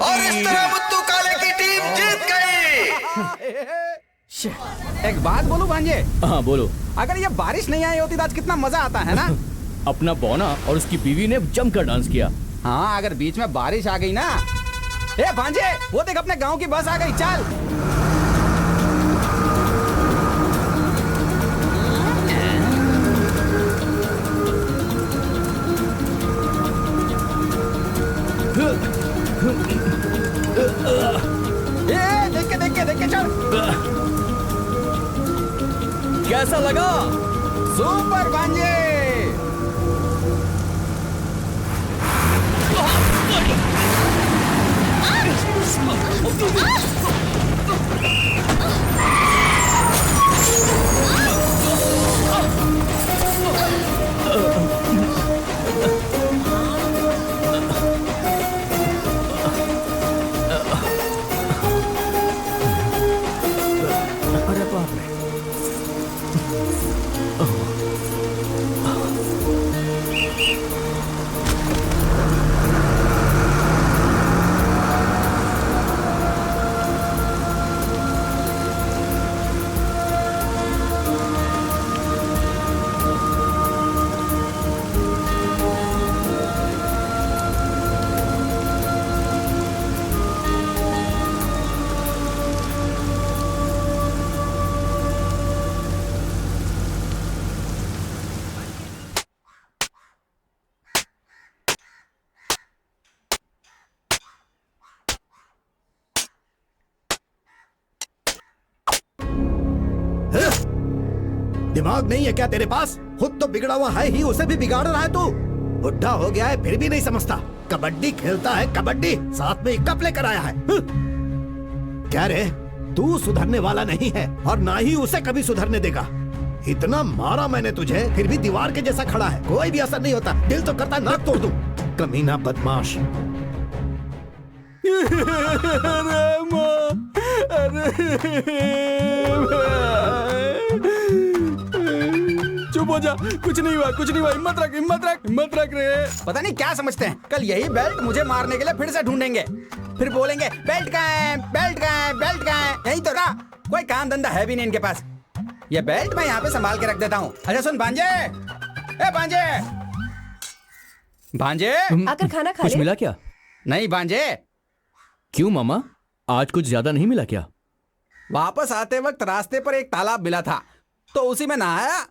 और इस तरह मुत्तू काले की टीम जीत गई। एक बात बोलूं भांजे, हाँ बोलो। अगर ये बारिश नहीं आई होती तो आज कितना मजा आता है ना। अपना बौना और उसकी बीवी ने जमकर डांस किया। हाँ, अगर बीच में बारिश आ गई ना। ए भांजे, वो देख अपने गांव की बस आ गई, चल। देख के चल। कैसा लगा? सुपर भांजे। अरे बाप रे। दिमाग नहीं है क्या तेरे पास? खुद तो बिगड़ा हुआ है ही, उसे भी बिगाड़ रहा है तू। बुढ़ा हो गया है फिर भी नहीं समझता। कबड्डी खेलता है, कबड्डी साथ में एक कप लेकर आया है। क्या रे, तू सुधरने वाला नहीं है और ना ही उसे कभी सुधरने देगा। इतना मारा मैंने तुझे, फिर भी दीवार के जैसा खड़ा है, कोई भी असर नहीं होता। दिल तो करता नाक तोड़ दूं। कमीना बदमाश। चुप हो जा, कुछ नहीं हुआ, कुछ नहीं हुआ। हिम्मत रख, हिम्मत रख, हिम्मत रख रे। पता नहीं क्या समझते हैं, कल यही बेल्ट मुझे मारने के लिए फिर से ढूंढेंगे। फिर बोलेंगे बेल्ट कहाँ है, बेल्ट कहाँ है, बेल्ट कहाँ है। यही तो रहा, कोई काम धंधा है भी नहीं इनके पास। ये बेल्ट मैं यहाँ पे संभाल के रख देता हूँ। अच्छा सुन भांजे, ए भांजे, भांजे आकर खाना खा कुछ ले। मिला क्या? नहीं भांजे, क्यों मामा, आज कुछ ज्यादा नहीं मिला क्या? वापस आते वक्त रास्ते पर एक तालाब मिला था, तो उसी में नहाया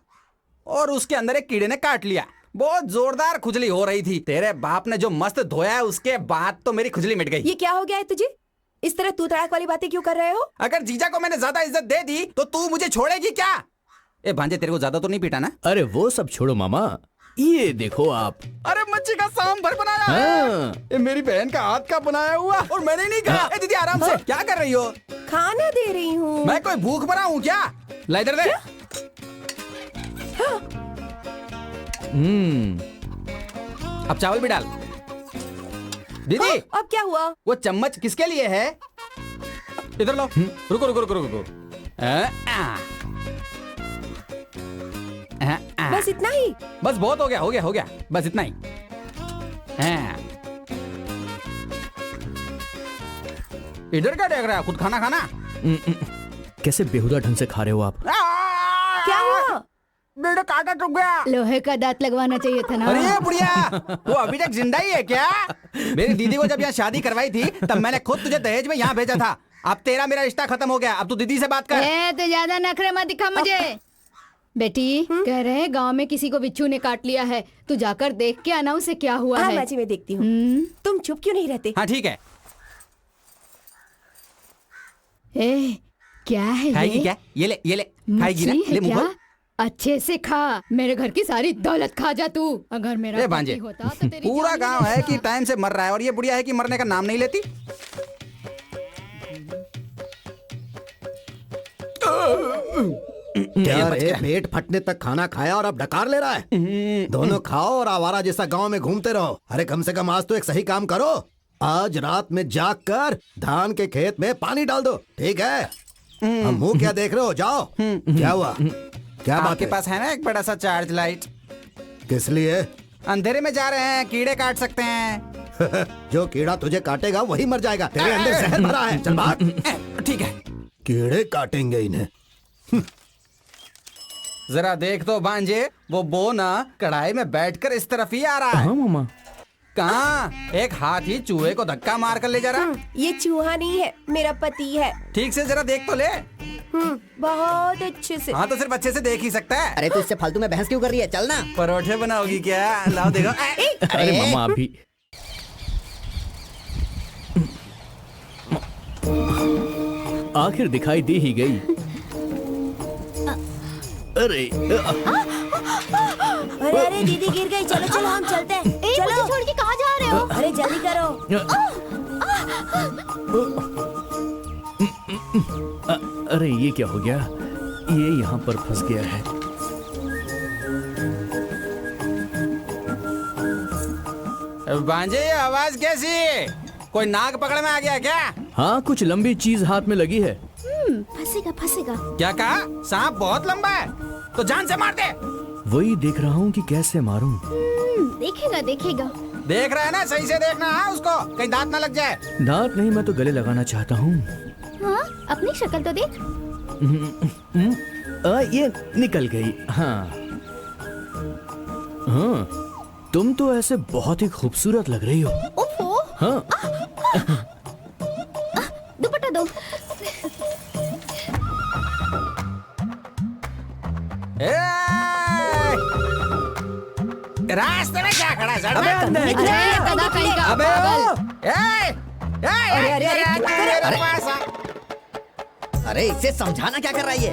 और उसके अंदर एक कीड़े ने काट लिया। बहुत जोरदार खुजली हो रही थी। तेरे बाप ने जो मस्त धोया है उसके बाद तो मेरी खुजली मिट गई। ये क्या हो गया है तुझे? इस तरह तू तड़ाक वाली बातें क्यों कर रहे हो? अगर जीजा को मैंने ज्यादा इज्जत दे दी तो तू मुझे छोड़ेगी क्या? ए भांजे, तेरे को ज्यादा तो नहीं पीटा ना? अरे वो सब छोड़ो मामा, ये देखो आप। अरे मच्छी का सांभर बनाया है। हाँ। ये मेरी बहन का हाथ का बनाया हुआ और मैंने नहीं कहा। ए दीदी आराम से, क्या कर रही हो? खाना दे रही हूँ। मैं कोई भूख मरा हूँ क्या? ला इधर दे। अब चावल भी डाल। दीदी अब क्या हुआ? वो चम्मच किसके लिए है? इधर लो। रुको रुको रुको रुको। बस इतना ही? बस बहुत हो गया, हो गया, हो गया, बस इतना ही। इधर क्या देख रहा है? खुद खाना खाना। कैसे बेहुदा ढंग से खा रहे हो आप? क्या हुआ? मेरा कांटा टूट गया। लोहे का दांत लगवाना चाहिए था ना। अरे बुढ़िया, वो अभी तक जिंदा ही है क्या? मेरी दीदी को जब यहाँ शादी करवाई थी तब मैंने खुद तुझे दहेज में यहाँ भेजा था। अब तेरा मेरा रिश्ता खत्म हो गया, अब तू दीदी से बात कर। तो ज्यादा नखरे मत दिखा मुझे। बेटी कह रहे हैं गांव में किसी को बिच्छू ने काट लिया है, तू जाकर देख के आना उसे क्या हुआ हाँ है। माजी, मैं देखती हूँ। तुम चुप क्यों नहीं रहते? हाँ ठीक है। ए, क्या है खाएगी ये? क्या? ये ले, ये ले। खाएगी ना? मछली है ले मुंह क्या? खोल। अच्छे से खा, मेरे घर की सारी दौलत खा जा तू। अगर मेरा ए भांजे, पति होता तो तेरी पूरा जान ही गांव है लेता। कि टाइम से मर रहा है और ये बुढ़िया है कि मरने का नाम नहीं लेती। क्या रे, पेट फटने तक खाना खाया और अब डकार ले रहा है? दोनों खाओ और आवारा जैसा गांव में घूमते रहो। अरे कम से कम आज तो एक सही काम करो। आज रात में जाग कर धान के खेत में पानी डाल दो, ठीक है? अब मुंह क्या देख रहे हो? जाओ। क्या हुआ? क्या बात आपके है? पास है ना एक बड़ा सा चार्ज लाइट? किस लिए? अंधेरे में जा रहे हैं, कीड़े काट सकते हैं। जो कीड़ा तुझे काटेगा वही मर जाएगा। तेरे अंदर जहर भरा है। चल भाग। ठीक है, कीड़े काटेंगे इन्हें। जरा देख तो भांजे, वो बो ना कढ़ाई में बैठकर इस तरफ ही आ रहा है। हाँ मामा। कहाँ? एक हाथी चूहे को धक्का मार कर ले जा रहा। ये चूहा नहीं है, मेरा पति है। ठीक से जरा देख तो ले। बहुत अच्छे से। हाँ तो सिर्फ अच्छे से देख ही सकता है। अरे तू इससे फालतू में बहस क्यों कर रही है? चल ना। परोठे बनाओगी क्या? लाओ देखो। अरे मामा अभी। आखिर दिखाई दे ही गई। अरे अरे अरे दीदी गिर गई। चलो चलो हम चलते हैं। चलो छोड़ के कहाँ जा रहे हो? अरे जल्दी करो। अरे ये क्या हो गया? ये यहाँ पर फंस गया है। भांजे, ये आवाज कैसी? कोई नाग पकड़ में आ गया क्या? हाँ, कुछ लंबी चीज हाथ में लगी है। फंसेगा फंसेगा। क्या कहा? सांप बहुत लंबा है तो जान से मार दे। वही देख रहा हूँ कि कैसे मारूं। देखेगा देखेगा। देख रहा है ना? सही से देखना है उसको, कहीं दांत ना लग जाए। दांत नहीं, मैं तो गले लगाना चाहता हूँ। हाँ, अपनी शक्ल तो देख। ये निकल गई। हाँ हाँ, तुम तो ऐसे बहुत ही खूबसूरत लग रही हो। ओफो, हाँ दुपट्टा दो। रास्ते में क्या खड़ा है? सड़क अबे, में? निकले, अरे, गधा कहीं का अबे पागल। अरे, अरे, अरे, अरे इसे समझाना क्या कर रही है?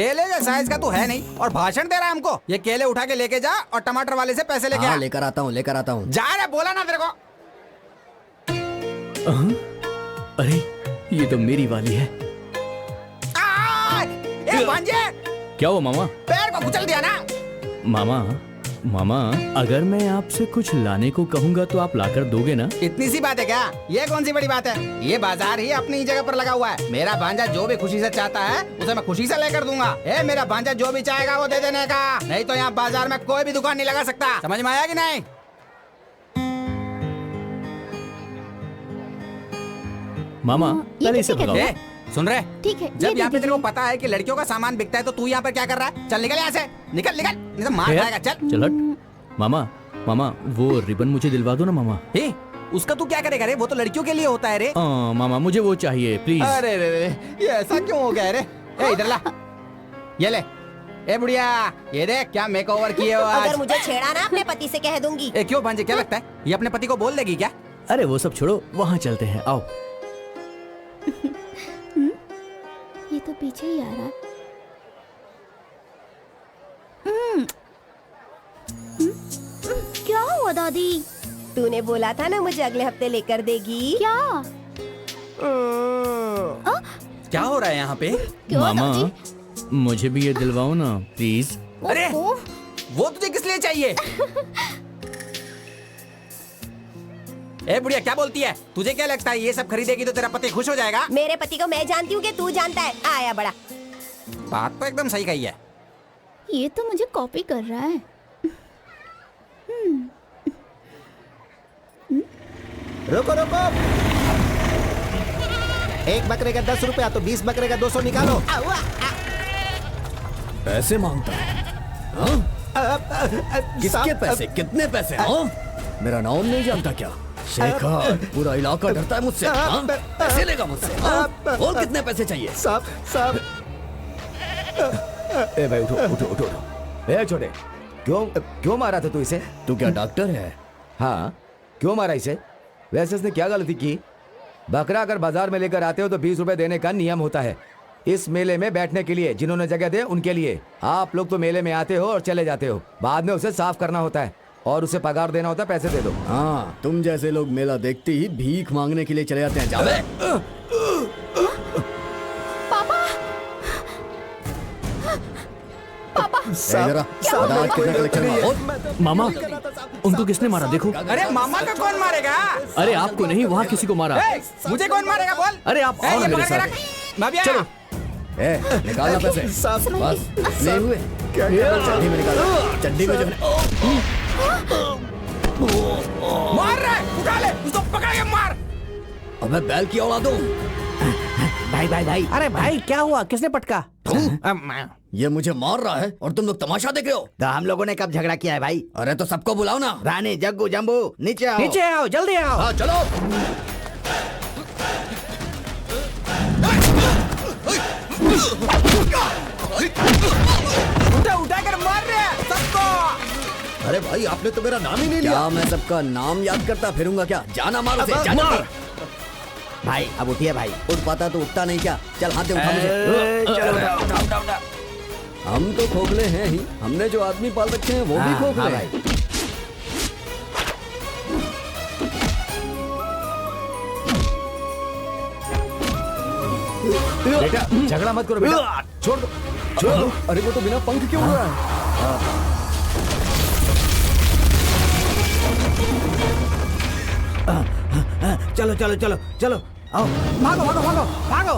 केले का साइज का तू है नहीं और भाषण दे रहा है हमको। ये केले उठा के लेके जा और टमाटर वाले से पैसे लेके आ। लेकर आता हूँ। जा रे, बोला ना तेरे को। अरे ये तो मेरी वाली है। ए भांजे, क्या हुआ मामा? पैर को कुचल दिया ना। मामा अगर मैं आपसे कुछ लाने को कहूँगा तो आप लाकर दोगे ना? इतनी सी बात है क्या? ये कौन सी बड़ी बात है? ये बाजार ही अपनी जगह पर लगा हुआ है। मेरा भांजा जो भी खुशी से चाहता है उसे मैं खुशी से लेकर दूंगा। मेरा भांजा जो भी चाहेगा वो दे देने का। नहीं तो यहाँ बाजार में कोई भी दुकान नहीं लगा सकता। समझ में आया कि नहीं? मामा ये पहले इसे कैसे भगाओ। सुन रहे? ठीक है, जब ये यहाँ पे दे तेरे को पता है कि लड़कियों का सामान बिकता है तो तू यहाँ पर क्या कर रहा है? चल निकल यहाँ से, निकल निकल, नहीं तो मार खाएगा। चल चल हट। मामा वो रिबन मुझे दिलवा दो ना मामा। उसका तू क्या करेगा रे? वो तो लड़कियों के लिए होता है रे। मामा मुझे वो चाहिए प्लीज। अरे रे रे, ये ऐसा क्यों हो गया रे? इधर ला, ये ले। ए बुढ़िया, ये देख क्या मेकओवर किए हो आज। अगर मुझे छेड़ा ना अपने पति से कह दूंगी। क्यों भांजे, क्या लगता है ये अपने पति को बोल देगी क्या? अरे वो सब छोड़ो, वहाँ चलते हैं, आओ। ये तो पीछे ही आ रहा। क्या हुआ दादी? तूने बोला था ना मुझे अगले हफ्ते लेकर देगी। क्या क्या हो रहा है यहाँ पे? क्यों मामा दादी? मुझे भी ये दिलवाओ ना प्लीज। अरे ओह, वो तुझे किस लिए चाहिए? ए बुढ़िया, क्या बोलती है? तुझे क्या लगता है ये सब खरीदेगी तो तेरा पति खुश हो जाएगा? मेरे पति को मैं जानती हूँ कि तू जानता है। आया बड़ा। बात तो एकदम सही कही है। ये तो मुझे कॉपी कर रहा है। रुको रुको, 1 बकरे का 10 रुपया तो 20 बकरे का 200 निकालो। पैसे मांगता है? किसके पैसे? कितने पैसे? मेरा नाम नहीं जानता क्या? शेखर, पूरा इलाका डरता है मुझसे। पैसे लेगा मुझसे? और कितने पैसे चाहिए? साहब ए भाई उठो उठो उठो उठो। ए छोटे, क्यों मारा था तू इसे? तू क्या डॉक्टर है? हाँ, क्यों मारा इसे? वैसे इसने क्या गलती की? बकरा अगर बाजार में लेकर आते हो तो 20 रुपए देने का नियम होता है। इस मेले में बैठने के लिए जिन्होंने जगह दे उनके लिए। आप लोग तो मेले में आते हो और चले जाते हो, बाद में उसे साफ करना होता है और उसे पगार देना होता है। पैसे दे दो। हाँ, तुम जैसे लोग मेला देखते ही भीख मांगने के लिए चले जाते हैं। जाओ। मामा उनको किसने मारा देखो। अरे मामा को कौन मारेगा? अरे आपको नहीं, वहाँ किसी को मारा। मुझे कौन मारेगा बोल? अरे आप आओ ये मेरे पकड़ के साथ। रख। मैं भी आया। चलो। निकालना पैसे। बस नहीं हुए। चड्डी में निकालो, चड्डी में जो मार रहा है, उठा ले उसको, पकड़ के मार। अबे बैल की औलाद हूँ। भाई। अरे भाई क्या हुआ? किसने पटका? ये मुझे मार रहा है और तुम लोग तमाशा देख रहे हो। तो हम लोगों ने कब झगड़ा किया है भाई? अरे तो सबको बुलाओ ना। रानी, जग्गू, जम्बू, नीचे आओ, नीचे आओ, जल्दी आओ। हाँ चलो। उठा कर मार रहे हैं सबको। अरे भाई, आपने तो मेरा नाम ही नहीं क्या लिया। मैं सबका नाम याद करता फिरूंगा क्या? जाना मारो से, जाना मार। भाई अब उठिए भाई। उठ पाता तो उठता नहीं क्या? चल हाथ दे, उठा मुझे। चलो उठा। हम तो खोखले हैं ही, हमने जो आदमी पाल रखे हैं वो भी खोखले हैं। बेटा झगड़ा मत करो बेटा, छोड़ दो। अरे वो तो बिना पंख क्यों उड़ रहा है? चलो आओ, भागो।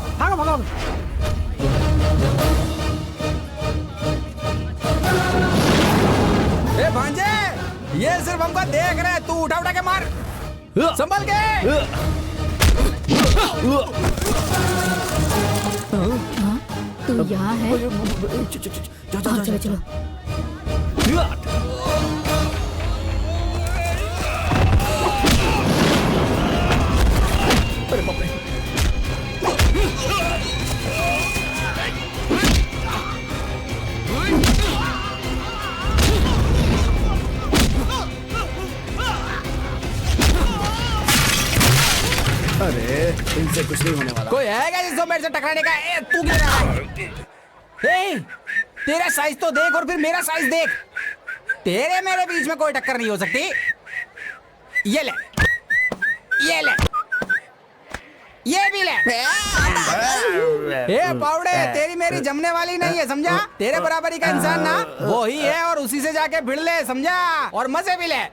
ए भांजे, ये सिर्फ हमको देख रहे हैं। तू उठा के मार, संभल के। तू यहाँ है? चलो। अरे इनसे कुछ नहीं होने वाला। कोई है क्या जिसको मेरे से टकराने का? तू क्या रहा है? ए, तेरा साइज तो देख और फिर मेरा साइज देख। तेरे मेरे बीच में कोई टक्कर नहीं हो सकती। ये ले, ये ले, ये भी ले। ए पाउडे, तेरी मेरी जमने वाली नहीं है, समझा? तेरे बराबरी का इंसान ना वो ही है, और उसी से जाके भिड़ ले, समझा? और मजे भी ले।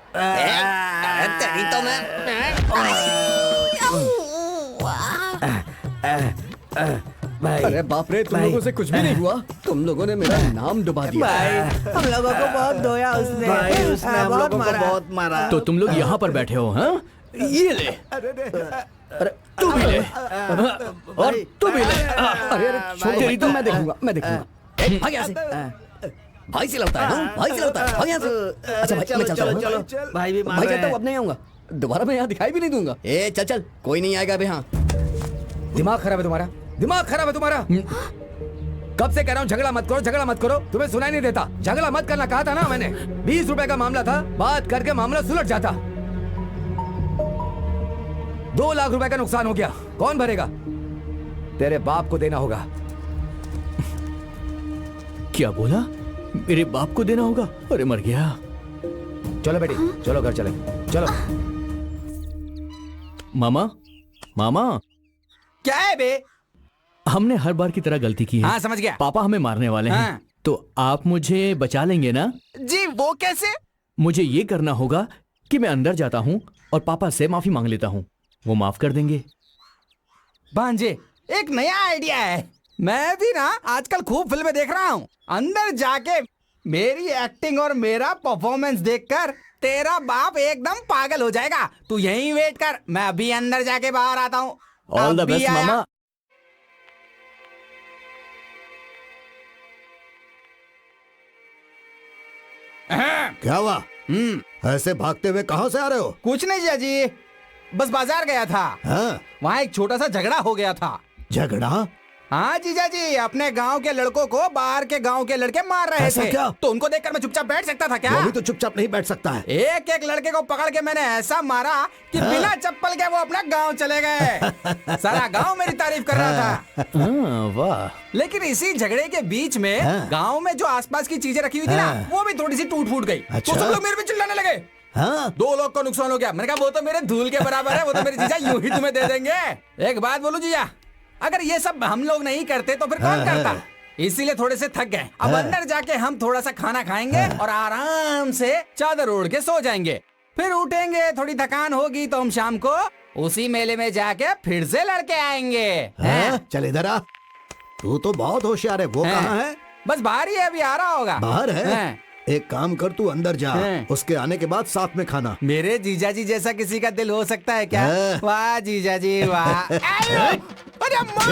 तेरी तो मैं भाई अरे बाप रे, तुम लोगों से कुछ भी नहीं हुआ। तुम लोगों ने मेरा नाम डुबा दिया। हम लोगों को बहुत धोया उसने। भाई उसने हम लोगों को बहुत मारा। तो तुम लोग यहाँ पर बैठे हो, हाँ? ये ले, अरे तू भी ले, और तू भी ले। अरे अरे छोड़ो, तेरी तो मैं देखूंगा, मैं देखूंगा। भाग यहाँ से। भाई से लड़ता है, हाँ? भाई से लड़ता है। भाग यहाँ से। अच्छा भाई, मैं चलता हूँ। चलो भाई भी भाई कहता हूँ अब नहीं आऊंगा। दोबारा मैं यहाँ दिखाई भी नहीं दूंगा। ए चल चल, कोई नहीं आएगा अभी। हाँ दिमाग खराब है तुम्हारा, दिमाग खराब है तुम्हारा। कब से कह रहा हूँ झगड़ा मत करो, झगड़ा मत करो, तुम्हें सुनाई नहीं देता। झगड़ा मत करना कहा था ना मैंने। 20 रुपए का मामला था, बात करके मामला सुलझ जाता। 2 लाख रुपए का नुकसान हो गया, कौन भरेगा? तेरे बाप को देना होगा। क्या बोला? मेरे बाप को देना होगा? अरे मर गया। चलो बेटी, चलो घर चले, चलो। मामा, मामा, क्या है बे? हमने हर बार की तरह गलती की है। हाँ समझ गया। पापा हमें मारने वाले हैं। हाँ। तो आप मुझे बचा लेंगे ना? जी वो कैसे? मुझे ये करना होगा कि मैं अंदर जाता हूँ और पापा से माफी मांग लेता हूँ, वो माफ कर देंगे। भांजे, एक नया आइडिया है। मैं भी ना आजकल खूब फिल्में देख रहा हूँ। अंदर जाके मेरी एक्टिंग और मेरा परफॉर्मेंस देखकर तेरा बाप एकदम पागल हो जाएगा। तू यहीं वेट कर, मैं अभी अंदर जाके बाहर आता हूँ। ऑल द अभी बेस्ट आया। मामा। क्या हुआ? ऐसे भागते हुए कहाँ से आ रहे हो? कुछ नहीं जीजा जी, बस बाजार गया था। हाँ? वहाँ एक छोटा सा झगड़ा हो गया था। झगड़ा? हाँ जीजा जी, अपने गांव के लड़कों को बाहर के गांव के लड़के मार रहे ऐसा थे। क्या? तो उनको देखकर मैं चुपचाप बैठ सकता था क्या? वो भी तो चुपचाप नहीं बैठ सकता है। एक एक लड़के को पकड़ के मैंने ऐसा मारा कि बिना चप्पल के वो अपना गांव चले गए। सारा गांव मेरी तारीफ कर रहा था। हाँ, वाह। लेकिन इसी झगड़े के बीच में गांव में जो आसपास की चीजें रखी हुई थी ना, वो भी थोड़ी सी टूट फूट गई। अच्छा। तो सब लोग मेरे पे चिल्लाने लगे। हाँ? 2 लोग को नुकसान हो गया। मैंने कहा वो तो मेरे धूल के बराबर है, वो तो मेरे जीजा यूं ही तुम्हें दे देंगे। एक बात बोलूं जीजा, अगर ये सब हम लोग नहीं करते तो फिर कौन करता? इसीलिए थोड़े से थक गए। अब अंदर जाके हम थोड़ा सा खाना खाएंगे और आराम से चादर ओढ़ के सो जाएंगे। फिर उठेंगे, थोड़ी थकान होगी तो हम शाम को उसी मेले में जाके फिर से लड़के आएंगे। हाँ? चल इधर आ। तू तो बहुत होशियार है। वो कहाँ है? बस बाहर ही है, अभी आ रहा होगा। बाहर है? हाँ। एक काम कर, तू अंदर जा, उसके आने के बाद साथ में खाना। मेरे जीजा जी जैसा किसी का दिल हो सकता है क्या? हाँ। वाह जीजा जी वाह। अरे माँ,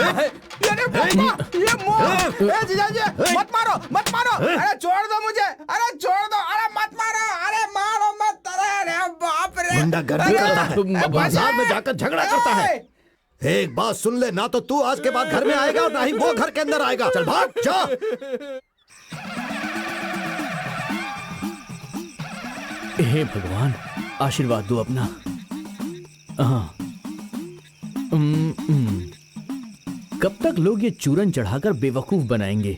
अरे पापा, ये माँ, ए जीजा जी मत मारो, मत मारो, अरे छोड़ दो मुझे, अरे छोड़ दो, अरे मत मारो, अरे मारो मत, अरे बाप रे। गुंडागर्दी करता है, बाजार में जाकर झगड़ा करता है। एक बात सुन ले, ना तो तू आज के बाद घर में आएगा और ना ही वो घर के अंदर आएगा। चल भाग जा। हे भगवान, आशीर्वाद दो अपना। हाँ। कब तक लोग ये चूरन चढ़ाकर बेवकूफ बनाएंगे?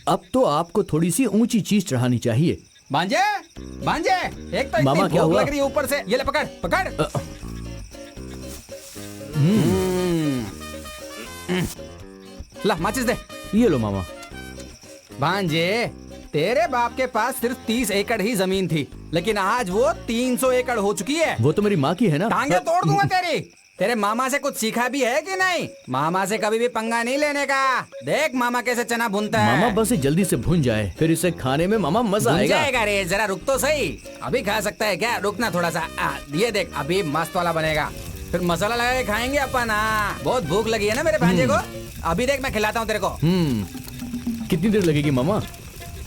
अब तो आपको थोड़ी सी ऊंची चीज चढ़ानी चाहिए। भांजे, भांजे, एक तो मामा, इतनी क्या भूख हुआ? लग रही है ऊपर से, ये ले पकड़, पकड़। ला माचिस दे। ये लो मामा। भांजे, तेरे बाप के पास सिर्फ 30 एकड़ ही जमीन थी, लेकिन आज वो 300 एकड़ हो चुकी है। वो तो मेरी माँ की है ना। टांगे तोड़ दूंगा तेरी। तेरे मामा से कुछ सीखा भी है कि नहीं? मामा से कभी भी पंगा नहीं लेने का। देख मामा कैसे चना भूनता है। मामा बस ये जल्दी से भुन जाए, फिर इसे खाने में मामा मजा भून आएगा। जाएगा रे, जरा रुक तो सही। अभी खा सकता है क्या? रुकना थोड़ा सा। ये देख, अभी मस्त वाला बनेगा, फिर मसाला लगा के खाएंगे अपन। बहुत भूख लगी है ना मेरे भांजे को। अभी देख मैं खिलाता हूँ तेरे को। कितनी देर लगेगी मामा?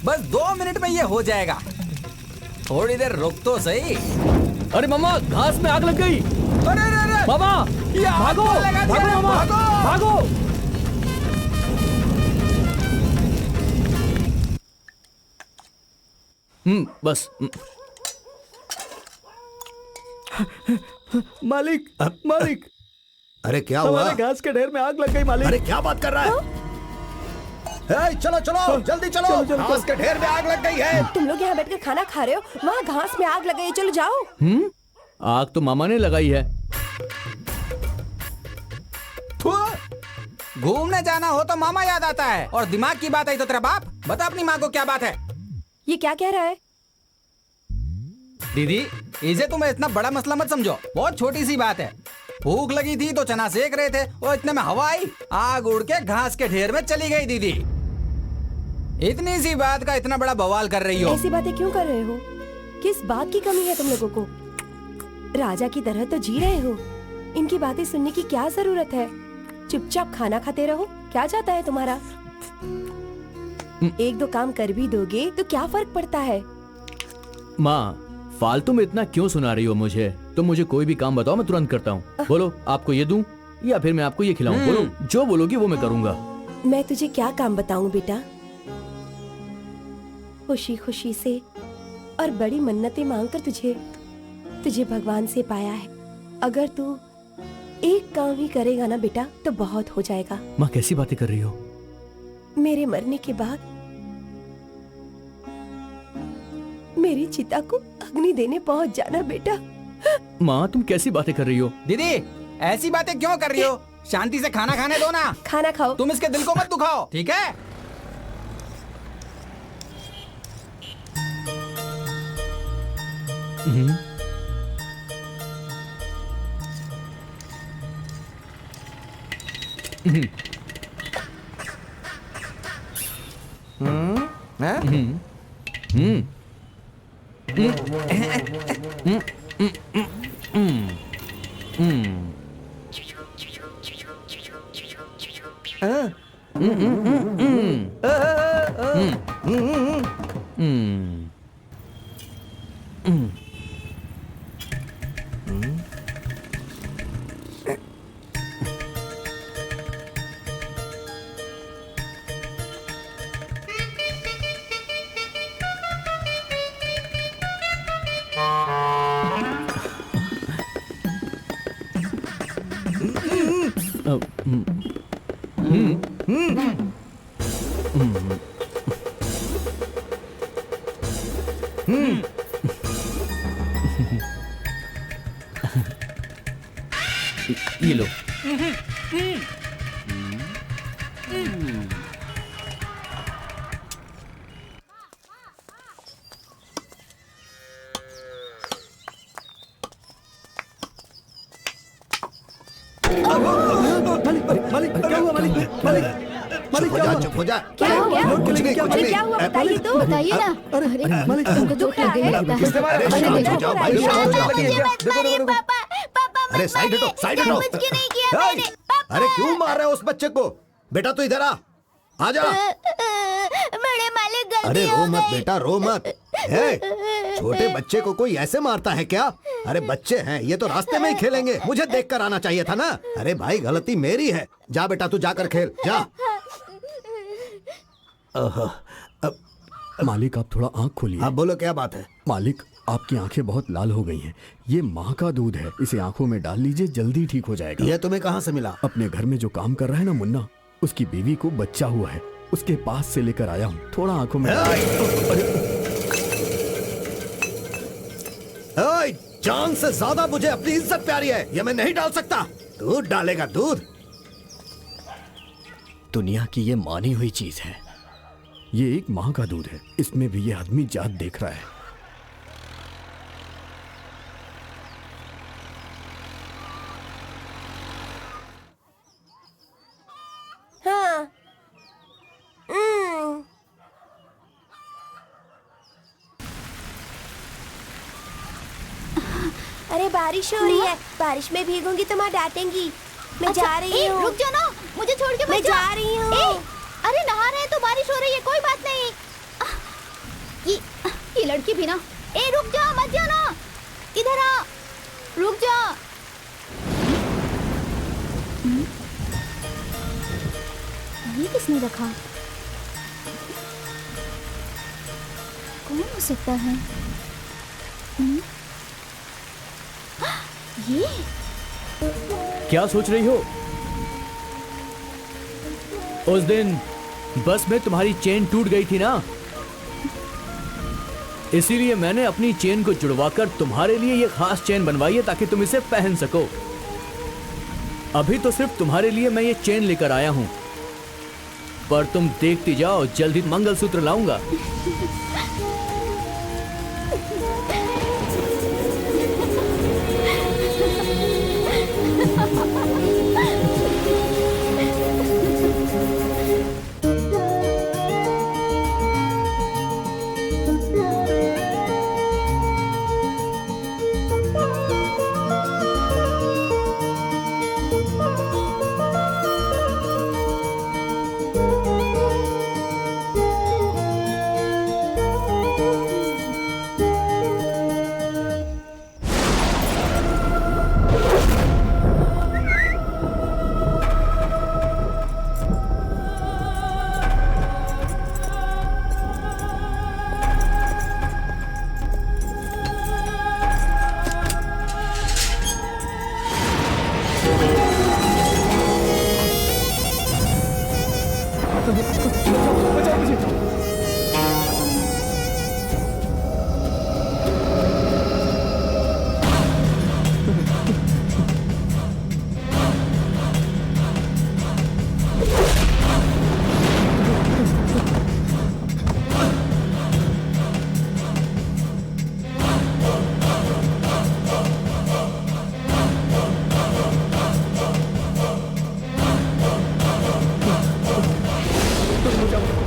बस 2 मिनट में ये हो जाएगा। थोड़ी देर रुक तो सही। अरे मामा, घास में आग लग गई। अरे अरे अरे, मामा, ये आग भागो, कौन लगा दिया? भागो मामा, भागो। भागो। बस। मालिक, मालिक। अरे क्या हुआ? घास के ढेर में आग लग गई मालिक। अरे क्या बात कर रहा है? चलो चलो जल्दी चलो, घास के ढेर में आग लग गई है। तुम लोग यहाँ बैठकर खाना खा रहे हो, वहाँ घास में आग लग गई है, चलो जाओ। आग तो मामा ने लगाई है। थू, घूमने जाना हो तो मामा याद आता है, और दिमाग की बात आई तो तेरा बाप। बता अपनी माँ को क्या बात है। ये क्या कह रहा है? दीदी, इसे तुम्हें इतना बड़ा मसला मत समझो, बहुत छोटी सी बात है। भूख लगी थी तो चना सेक रहे थे, और इतने में हवा आई, आग उड़ के घास के ढेर में चली गई। दीदी, इतनी सी बात का इतना बड़ा बवाल कर रही हो। ऐसी बातें क्यों कर रहे हो? किस बात की कमी है तुम लोगों को? राजा की तरह तो जी रहे हो, इनकी बातें सुनने की क्या जरूरत है? चुपचाप खाना खाते रहो। क्या चाहता है तुम्हारा? एक दो काम कर भी दोगे तो क्या फर्क पड़ता है? माँ, फालतू में इतना क्यों सुना रही हो मुझे? तुम मुझे कोई भी काम बताओ, मैं तुरंत करता हूँ। बोलो, आपको ये दूं या फिर मैं आपको ये खिलाऊं? बोलो, जो बोलोगी वो मैं करूँगा। मैं तुझे क्या काम बताऊं बेटा? खुशी खुशी से और बड़ी मन्नतें मांगकर तुझे भगवान से पाया है। अगर तू एक काम ही करेगा ना बेटा तो बहुत हो जाएगा। माँ, कैसी बातें कर रही हो? मेरे मरने के बाद मेरी चिता को अग्नि देने पहुंच जाना बेटा। माँ, तुम कैसी बातें कर रही हो? दीदी, ऐसी बातें क्यों कर रही हो? शांति से खाना खाने दो ना। खाना खाओ। तुम इसके दिल को मत दुखाओ, ठीक है? ये लो। मालिक क्या हुआ? मालिक चुप हो जा। क्या हो गया? कुछ नहीं, कुछ अरे नहीं। क्या हुआ बताइए तो। बताइए ना। अरे मालिक, तुमको दुख लग गई लगता है। अरे अरे शांत हो देखो, जाओ भाई, शांत हो जाओ। अरे साइड हटो, साइड हटो। अरे क्यों मार रहे हो उस बच्चे को? बेटा तू इधर आ जा। बड़े मालिक गलती अरे रो हो मत गई। बेटा, रो मत। छोटे बच्चे को कोई ऐसे मारता है क्या? अरे बच्चे हैं, ये तो रास्ते में ही खेलेंगे। मुझे देखकर आना चाहिए था ना। अरे भाई, गलती मेरी है। जा बेटा, तू जाकर खेल, जा। मालिक, आप थोड़ा आंख खोलिए। अब बोलो, क्या बात है? मालिक, आपकी आंखें बहुत लाल हो गई हैं। ये माँ का दूध है, इसे आंखों में डाल लीजिए, जल्दी ठीक हो जाएगा। ये तुम्हें कहाँ से मिला? अपने घर में जो काम कर रहा है ना मुन्ना, उसकी बीवी को बच्चा हुआ है, उसके पास से लेकर आया हूँ। थोड़ा आंखों में जान से ज्यादा मुझे अपनी इज्जत प्यारी है, ये मैं नहीं डाल सकता। दूध डालेगा, दूध। दुनिया की ये मानी हुई चीज है। ये एक माँ का दूध है, इसमें भी ये आदमी जात देख रहा है। हाँ। अरे बारिश हो रही है, बारिश में भीगूंगी तो माँ डांटेंगी। मैं जा रही हूँ। रुक जाओ ना, मुझे छोड़ के मैं मत जाओ। जा रही हूँ। अरे नहा रहे हैं तो बारिश हो रही है, कोई बात नहीं। ये लड़की भी ना। रुक जाओ, मत जाओ ना, इधर आ, रुक जाओ। ये किसने रखा? कौन हो सकता है? ये क्या सोच रही हो? उस दिन बस में तुम्हारी चेन टूट गई थी ना, इसीलिए मैंने अपनी चेन को जुड़वाकर तुम्हारे लिए ये खास चेन बनवाई है ताकि तुम इसे पहन सको। अभी तो सिर्फ तुम्हारे लिए मैं ये चेन लेकर आया हूं, पर तुम देखती जाओ, जल्द ही मंगलसूत्र लाऊंगा।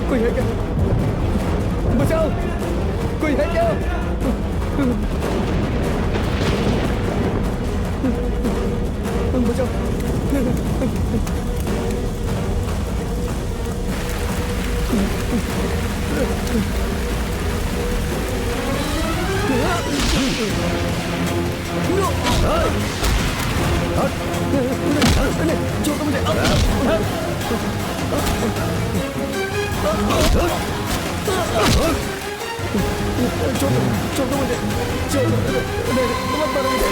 कोई है क्या? बचाओ, कोई है क्या? बचाओ। छोड़ो मुझे। छोड़ो मुझे, मत मारो मुझे।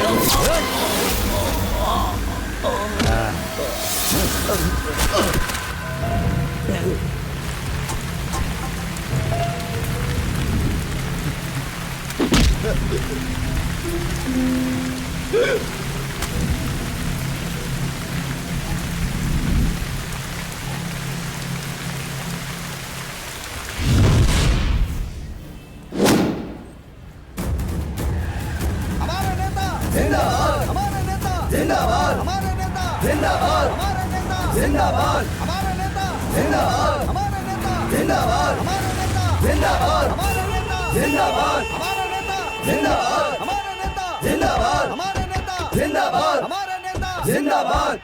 जिंदाबाद, हमारा नेता जिंदाबाद, हमारा नेता जिंदाबाद, हमारा नेता जिंदाबाद, हमारा नेता जिंदाबाद, हमारा नेता जिंदाबाद, हमारा नेता जिंदाबाद, हमारा नेता जिंदाबाद, हमारा नेता जिंदाबाद।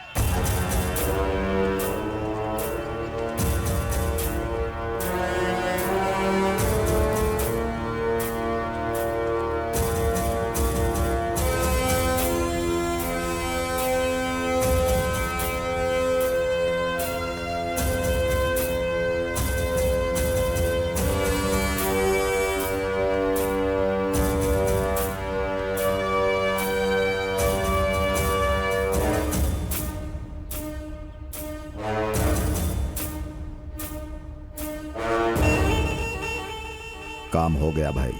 काम हो गया भाई।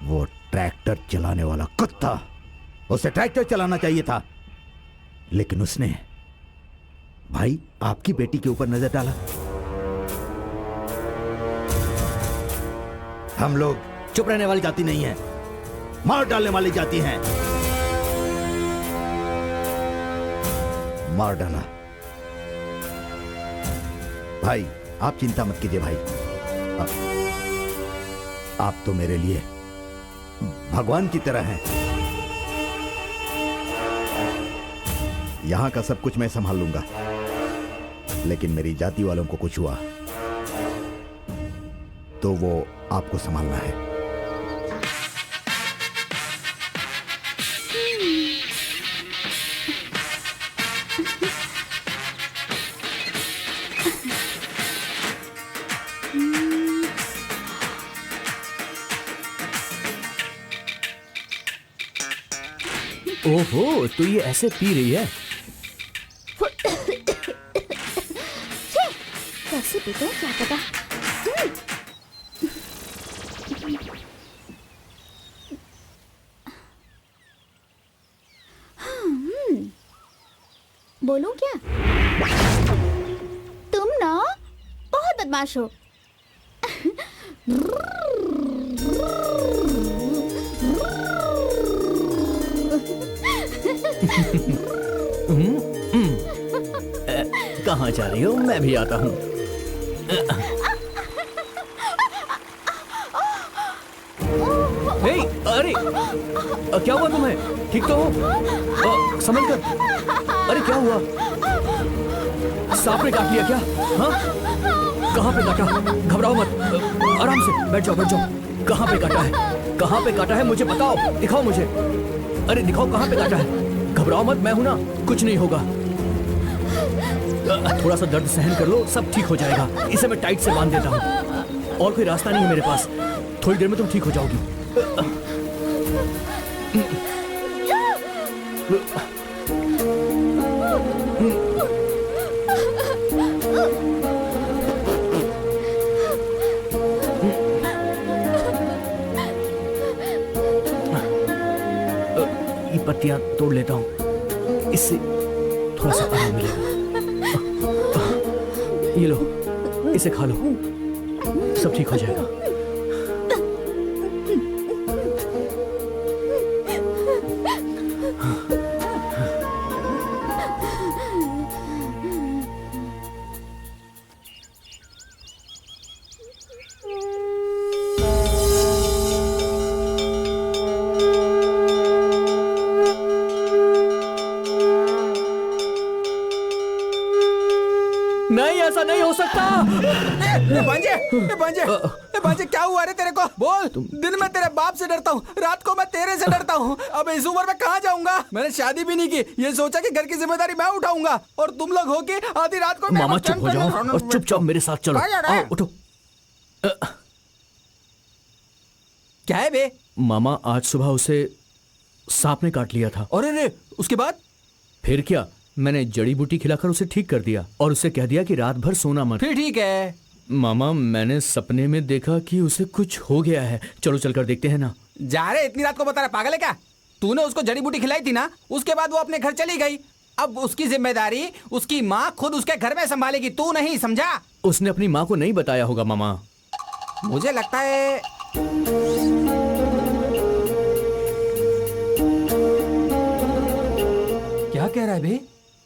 वो ट्रैक्टर चलाने वाला कुत्ता, उसे ट्रैक्टर चलाना चाहिए था, लेकिन उसने भाई आपकी बेटी के ऊपर नजर डाला। हम लोग चुप रहने वाली जाति नहीं है, मार डालने वाली जाति हैं। मार डाला। भाई आप चिंता मत कीजिए भाई, आप तो मेरे लिए भगवान की तरह हैं। यहां का सब कुछ मैं संभाल लूंगा, लेकिन मेरी जाति वालों को कुछ हुआ तो वो आपको संभालना है। ओहो, तो ये ऐसे पी रही है? कैसे बेटे को क्या पता। बोलूं क्या? तुम ना बहुत बदमाश हो। कहाँ जा रही हो? मैं भी आता हूँ। अरे क्या हुआ तुम्हें? ठीक तो हो? समझ कर। अरे क्या हुआ? सांप ने काट लिया क्या? हाँ? कहाँ पे काटा? घबराओ मत, आराम से बैठ जाओ, बैठ जाओ। कहाँ पे काटा है? कहाँ पे काटा है मुझे बताओ, दिखाओ मुझे। अरे दिखाओ कहाँ पे काटा है। घबराओ मत, मैं हूं ना, कुछ नहीं होगा। थोड़ा सा दर्द सहन कर लो, सब ठीक हो जाएगा। इसे मैं टाइट से बांध देता हूँ। और कोई रास्ता नहीं है मेरे पास। थोड़ी देर में तुम ठीक हो जाओगी। ये पत्तियां तोड़ लेता हूँ, इससे थोड़ा सा आराम मिलेगा। ये लो, इसे खा लो, सब ठीक हो जाएगा। नहीं, ऐसा नहीं हो सकता। भांजे क्या हुआ रे तेरे को? बोल। दिन में तेरे बाप से डरता हूँ, रात को मैं तेरे से डरता हूँ। अब इस उम्र में कहाँ जाऊंगा? मैंने शादी भी नहीं की, ये सोचा कि घर की जिम्मेदारी मैं उठाऊंगा, और तुम लोग हो कि आधी रात को। मामा चुप हो जाओ और चुपचाप मेरे साथ चलो। आओ उठो। क्या है बे? मामा आज सुबह उसे सांप ने काट लिया था। और रे उसके बाद? फिर क्या, मैंने जड़ी बूटी खिलाकर उसे ठीक कर दिया और उसे कह दिया कि रात भर सोना मत। फिर ठीक है। मामा मैंने सपने में देखा कि उसे कुछ हो गया है। चलो चलकर देखते हैं ना। जा रहे, इतनी रात को बता रहा, पागल है क्या? तूने उसको जड़ी बूटी खिलाई थी ना, उसके बाद वो अपने घर चली गई। अब उसकी जिम्मेदारी उसकी माँ खुद उसके घर में संभालेगी, तू नहीं समझा? उसने अपनी माँ को नहीं बताया होगा मामा। मुझे लगता है क्या कह रहा है बे?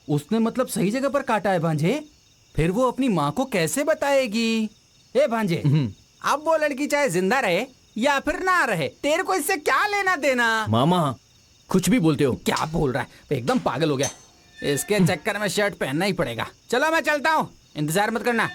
उसने मतलब सही जगह पर काटा है भांजे। फिर वो अपनी माँ को कैसे बताएगी? ए भांजे, अब वो लड़की चाहे जिंदा रहे या फिर ना रहे, तेरे को इससे क्या लेना देना? मामा कुछ भी बोलते हो। क्या बोल रहा है? एकदम पागल हो गया। इसके चक्कर में शर्ट पहनना ही पड़ेगा। चलो मैं चलता हूँ, इंतजार मत करना।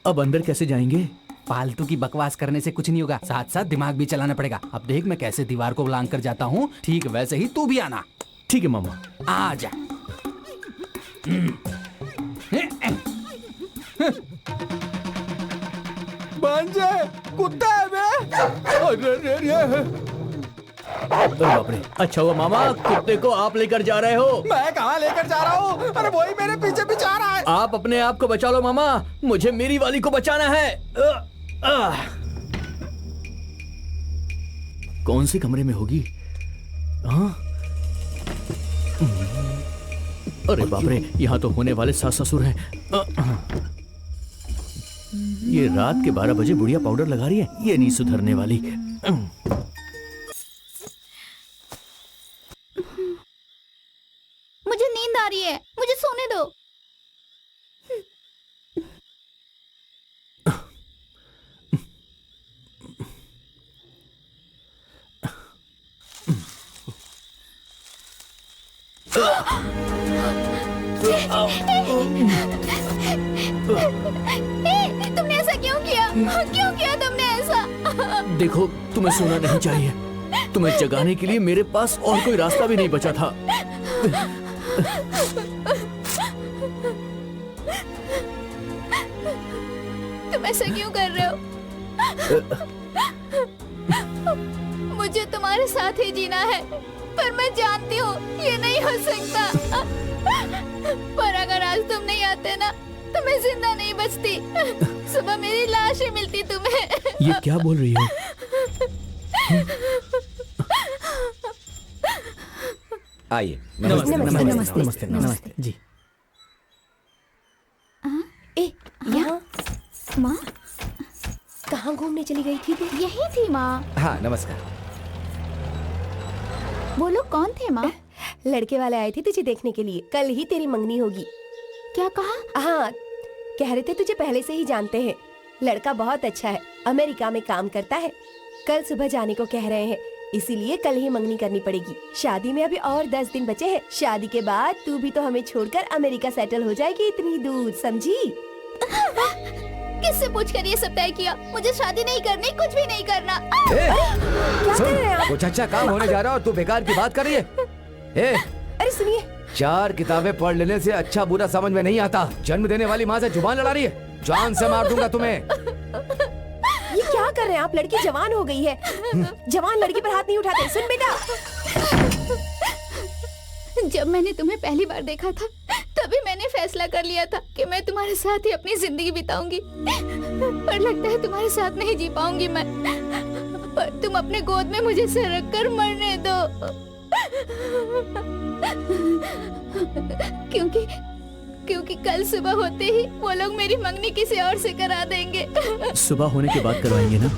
अब अंदर कैसे जाएंगे? फालतू की बकवास करने से कुछ नहीं होगा, साथ साथ दिमाग भी चलाना पड़ेगा। अब देख मैं कैसे दीवार को लांग कर जाता हूँ, ठीक वैसे ही तू भी आना। ठीक है मामा। आ जा। भांजे, कुत्ता है बे? अरे बाप रे, अच्छा हुआ मामा कुत्ते को आप लेकर जा रहे हो। मैं कहाँ लेकर जा रहा हूँ? अरे वही मेरे पीछे पीछे आ रहा है। आप अपने आप को बचा लो मामा, मुझे मेरी वाली को बचाना है। कौन से कमरे में होगी? हाँ? अरे बाप रे, यहाँ तो होने वाले सास ससुर हैं। ये रात के 12 बजे बुढ़िया पाउडर लगा रही है, ये नहीं सुधरने वाली। मुझे नींद आ रही है, मुझे सोने दो। तुमने ऐसा क्यों किया? क्यों किया तुमने ऐसा? देखो, तुम्हें सोना नहीं चाहिए। तुम्हें जगाने के लिए मेरे पास और कोई रास्ता भी नहीं बचा था। तुम ऐसा क्यों कर रहे हो? मुझे तुम्हारे साथ ही जीना है। पर मैं जानती हूँ ये नहीं हो सकता। पर अगर आज तुम नहीं आते ना तो मैं जिंदा नहीं बचती। सुबह मेरी लाश ही मिलती तुम्हें। ये क्या बोल रही हो? आइए। नमस्ते नमस्ते, नमस्ते नमस्ते, नमस्ते जी। ए, यहाँ माँ कहाँ घूमने चली गई थी तू? यही थी माँ। हाँ नमस्कार। वो लोग कौन थे माँ? लड़के वाले आए थे तुझे देखने के लिए। कल ही तेरी मंगनी होगी। क्या कहा? हाँ, कह रहे थे तुझे पहले से ही जानते हैं। लड़का बहुत अच्छा है, अमेरिका में काम करता है। कल सुबह जाने को कह रहे हैं, इसीलिए कल ही मंगनी करनी पड़ेगी। शादी में अभी और 10 दिन बचे हैं। शादी के बाद तू भी तो हमें छोड़कर अमेरिका सेटल हो जाएगी इतनी दूर, समझी? किससे पूछकर ये सब तय किया? मुझे शादी नहीं करनी, कुछ भी नहीं करना। क्या कर रहे हैं आप? कुछ अच्छा काम होने जा रहा है और तू बेकार की बात कर रही है। अरे सुनिए, 4 किताबें पढ़ लेने से अच्छा बुरा समझ में नहीं आता। जन्म देने वाली माँ से जुबान लड़ा रही है। जान से मार दूंगा तुम्हें। ये क्या कर रहे हैं आप? लड़की जवान हो गई है। जवान लड़की पर हाथ नहीं उठाते। सुन बेटा, जब मैंने तुम्हें पहली बार देखा था तभी मैंने फैसला कर लिया था कि मैं तुम्हारे साथ ही अपनी जिंदगी बिताऊंगी। पर लगता है तुम्हारे साथ नहीं जी पाऊंगी मैं। पर तुम अपने गोद में मुझे सर रख कर मरने दो। क्योंकि कल सुबह होते ही वो लोग मेरी मंगनी किसी और से करा देंगे। सुबह होने के बाद करवाएंगे ना?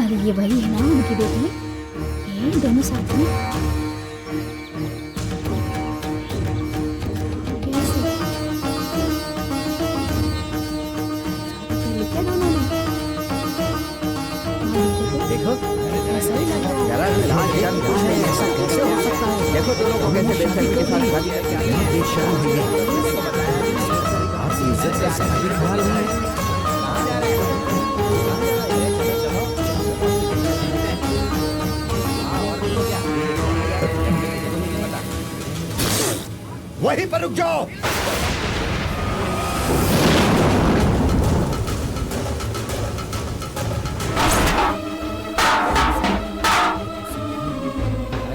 अरे ये वही है ना उनकी बेटी? ये दोनों साथ में कैसे? क्या दोनों ने? देखो ऐसा ही लग रहा है। जरा लाज शर्म कुछ नहीं है। ऐसा कैसे हो सकता है? देखो दोनों को कैसे बेशर्मी के साथ शादी करके आए हैं। बेशर्म है आपकी इज्जत से शादी खा रही है। वहीं पर रुक जाओ। अरे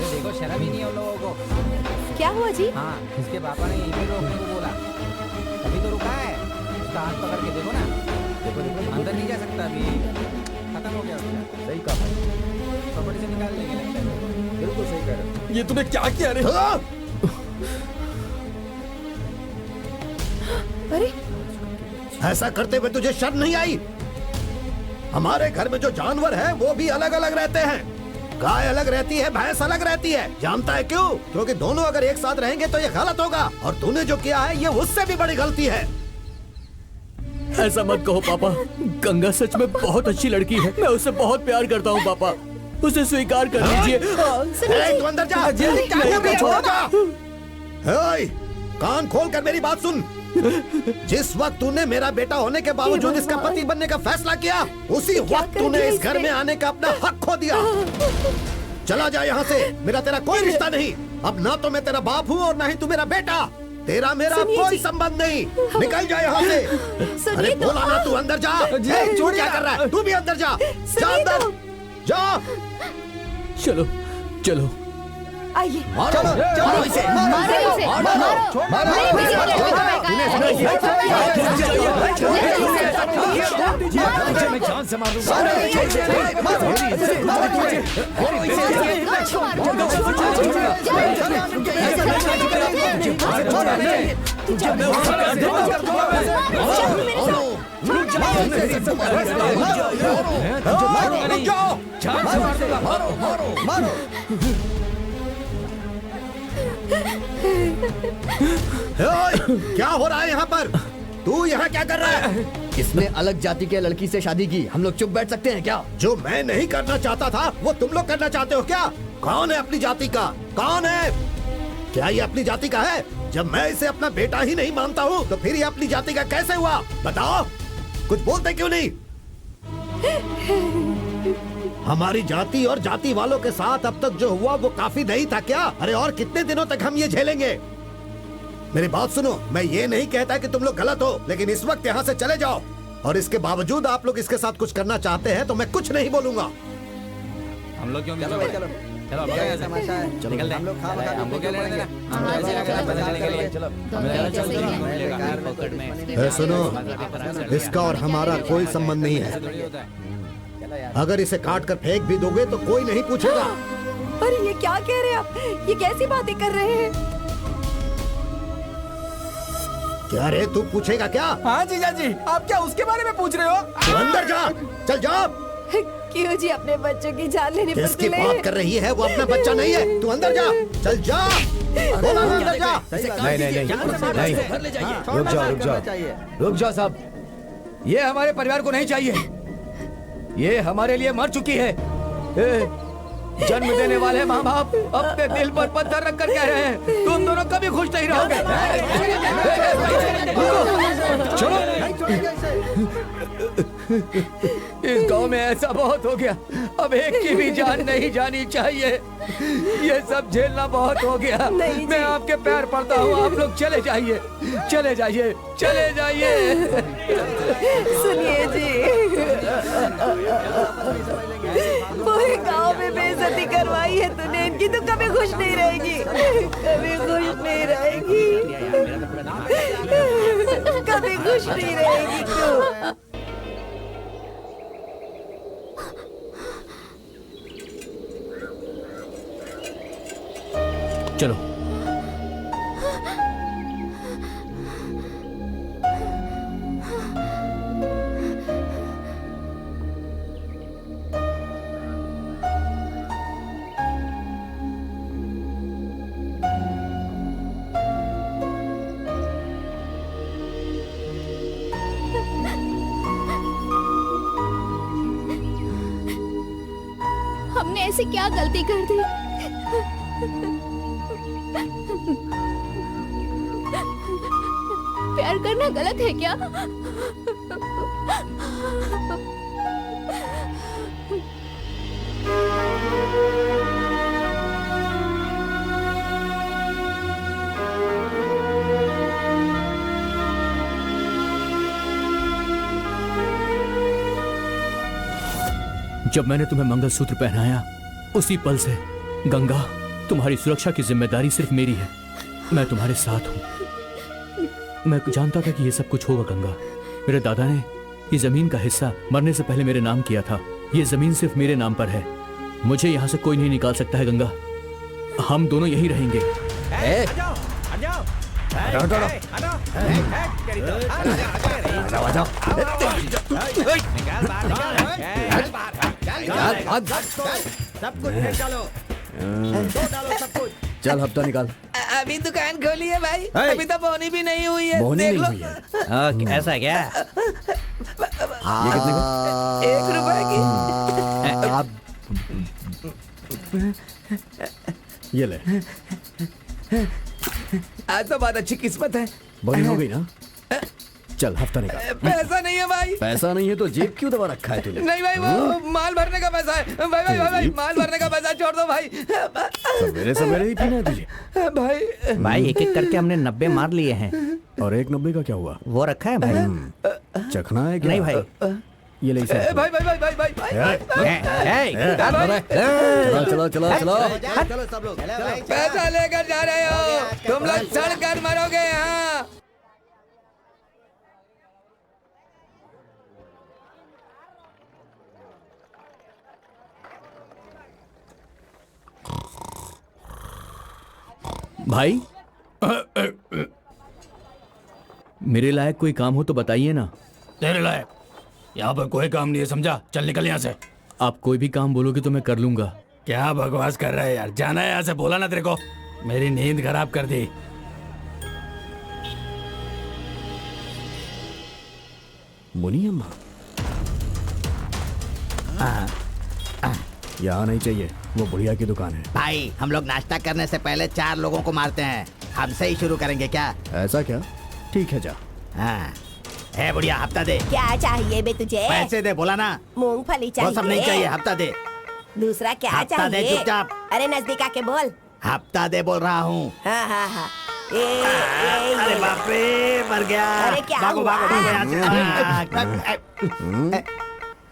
देखो, शर्म ही नहीं है उन लोगों को। क्या हुआ जी? हाँ, इसके पापा ने यहीं पे रोकने को बोला। अभी तो रुका है। उसका हाथ पकड़ के देखो ना। देखो अंदर नहीं जा सकता अभी। खत्म हो गया उसका। सही कहा। प्रॉपर्टी से निकाल लेंगे लगता है। बिल्कुल सही कह रहे हो। ये तूने क्या किया रे? अरे ऐसा करते हुए तुझे शर्म नहीं आई? हमारे घर में जो जानवर है वो भी अलग अलग रहते हैं। गाय अलग रहती है, भैंस अलग रहती है। जानता है क्यों? क्योंकि दोनों अगर एक साथ रहेंगे तो ये गलत होगा। और तूने जो किया है ये उससे भी बड़ी गलती है। ऐसा मत कहो पापा। गंगा सच में बहुत अच्छी लड़की है। मैं उससे बहुत प्यार करता हूँ पापा। उसे स्वीकार कर लीजिए। तू अंदर जा। नहीं, छोड़ जा। ओए, कान खोल कर मेरी बात सुन। जिस वक्त तूने मेरा बेटा होने के बावजूद इसका पति बनने का फैसला किया, उसी वक्त तूने इस घर में आने का अपना हक खो दिया। चला जा यहाँ से। मेरा तेरा कोई रिश्ता नहीं। अब ना तो मैं तेरा बाप हूँ और ना ही तू मेरा बेटा। तेरा मेरा कोई संबंध नहीं। निकल जा यहाँ से। अरे बोला ना, तू अंदर जा। छोड़, क्या कर रहा है? तू भी अंदर जा। जा अंदर जा। चलो चलो आइए। मारो, मारो इसे। मारो इसे, मारो। नहीं, किसी को लड़की को मुझे मैं जान से मारूंगा। क्या हो रहा है यहाँ पर? तू यहाँ क्या कर रहा है? इसने अलग जाति के लड़की से शादी की, हम लोग चुप बैठ सकते हैं क्या? जो मैं नहीं करना चाहता था वो तुम लोग करना चाहते हो क्या? कौन है अपनी जाति का? कौन है? क्या ये अपनी जाति का है? जब मैं इसे अपना बेटा ही नहीं मानता हूँ तो फिर ये अपनी जाति का कैसे हुआ? बताओ, कुछ बोलते क्यों नहीं? हमारी जाति और जाति वालों के साथ अब तक जो हुआ वो काफी नहीं था क्या? अरे और कितने दिनों तक हम ये झेलेंगे? मेरी बात सुनो, मैं ये नहीं कहता कि तुम लोग गलत हो, लेकिन इस वक्त यहाँ से चले जाओ। और इसके बावजूद आप लोग इसके साथ कुछ करना चाहते हैं तो मैं कुछ नहीं बोलूंगा। हम लोग क्यों? चलो चलो चलो, निकल हम लोग हमको क्या लेना देना? हम ऐसे बदलने के लिए चलो। सुनो, इसका और हमारा कोई संबंध नहीं है। अगर इसे काट कर फेंक भी दोगे तो कोई नहीं पूछेगा। अरे ये क्या कह रहे हैं आप? ये कैसी बातें कर रहे हैं? क्या रे, तू पूछेगा क्या? हाँ जीजा जी, आप क्या उसके बारे में पूछ रहे हो? तू अंदर जा, चल जा। क्यों जी अपने बच्चों की जान लेने पर किसकी तुले? बात कर रही है? वो अपना बच्चा नहीं है। तू अंदर जा, चल जा। बोला ना, अंदर जा। नहीं, रुक जाओ रुक जाओ साहब, ये हमारे परिवार को नहीं चाहिए। ये हमारे लिए मर चुकी है। जन्म देने वाले माँ बाप अपने दिल पर पत्थर रख कर कह रहे हैं तुम दोनों कभी खुश नहीं रहोगे। छोड़ो, इस गांव में ऐसा बहुत हो गया, अब एक की भी जान नहीं जानी चाहिए। ये सब झेलना बहुत हो गया। मैं आपके पैर पड़ता हूँ, आप लोग चले जाइए, चले जाइए, चले जाइए। सुनिए जी, पूरे गांव में बेइज्जती करवाई है तूने इनकी, तो कभी खुश नहीं रहेगी, कभी खुश नहीं रहेगी, कभी खुश नहीं रहेगी तू। चलो हमने ऐसी क्या गलती कर दी? प्यार करना गलत है क्या? जब मैंने तुम्हें मंगलसूत्र पहनाया उसी पल से गंगा, तुम्हारी सुरक्षा की जिम्मेदारी सिर्फ मेरी है। मैं तुम्हारे साथ हूं। मैं जानता था कि ये सब कुछ होगा गंगा। मेरे दादा ने ये जमीन का हिस्सा मरने से पहले मेरे नाम किया था। ये जमीन सिर्फ मेरे नाम पर है। मुझे यहाँ से कोई नहीं निकाल सकता है गंगा। हम दोनों यही रहेंगे। सब कुछ डालो, डालो सब कुछ। चल हफ्ता निकाल। अभी दुकान खोली है भाई, है। अभी तो बोनी भी नहीं हुई है। बोनी देख नहीं लो। हुई है। ऐसा क्या? ये कितने का? 1 रुपए की। ये ले, आज तो बहुत अच्छी किस्मत है। बोनी हो गई ना? चल हफ्ता निकाल। पैसा नहीं है भाई। पैसा नहीं है तो जेब क्यों दबा रखा है तूने? नहीं भाई, वो माल भरने का पैसा है। भाई माल भरने का पैसा छोड़ दो भाई। सवेरे सवेरे ही पीना है तुझे। भाई एक एक करके हमने 90 मार लिए हैं। और 1.90 का क्या हुआ? वो रखा है भाई? चखना है क्या? नहीं भाई। ये ले इसे। भाई चलो चलो चलो। चलो सब लोग, पैसा लेकर जा रहे हो, तुम लोग सड़ कर मरोगे यहाँ। भाई मेरे लायक कोई काम हो तो बताइए ना। तेरे लायक यहाँ पर कोई काम नहीं है, समझा? चल निकल यहाँ से। आप कोई भी काम बोलोगे तो मैं कर लूंगा। क्या बकवास कर रहा है यार, जाना है यहाँ से, बोला ना तेरे को। मेरी नींद खराब कर दी। मुनियम्मा यहाँ नहीं चाहिए, वो बुढ़िया की दुकान है। भाई हम लोग नाश्ता करने से पहले 4 लोगों को मारते हैं। हमसे ही शुरू करेंगे क्या? ऐसा क्या? ठीक है जा। हाँ। है बुढ़िया, हफ्ता दे। क्या चाहिए बे तुझे? पैसे दे, बोला ना। मूंगफली वो चाहिए? सब नहीं चाहिए, हफ्ता दे। दूसरा क्या हफ्ता दे चाहिए? चुपचाप। अरे नजदीक आके बोल। हफ्ता दे बोल रहा हूँ। हाँ हाँ हाँ। अरे बाप रे, मर गया। अरे क्या भागो हुआ? भागो भागो यहाँ से।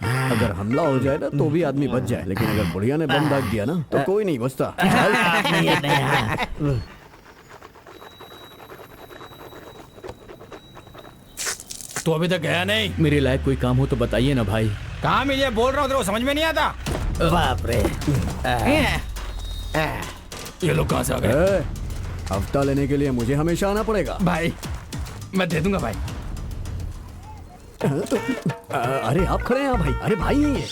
अगर हमला हो जाए ना तो भी आदमी बच जाए, लेकिन अगर बुढ़िया ने बम दाग दिया ना तो कोई नहीं बचता। तो अभी तक गया नहीं? मेरे लायक कोई काम हो तो बताइए ना भाई। काम ही ये बोल रहा हूँ, तेरे को समझ में नहीं आता? बाप रे। ये लोग कहाँ से आ गए? ए, हफ्ता लेने के लिए मुझे हमेशा आना पड़ेगा। भाई मैं दे दूंगा भाई। अरे आप खड़े हैं भाई। अरे भाई है ये।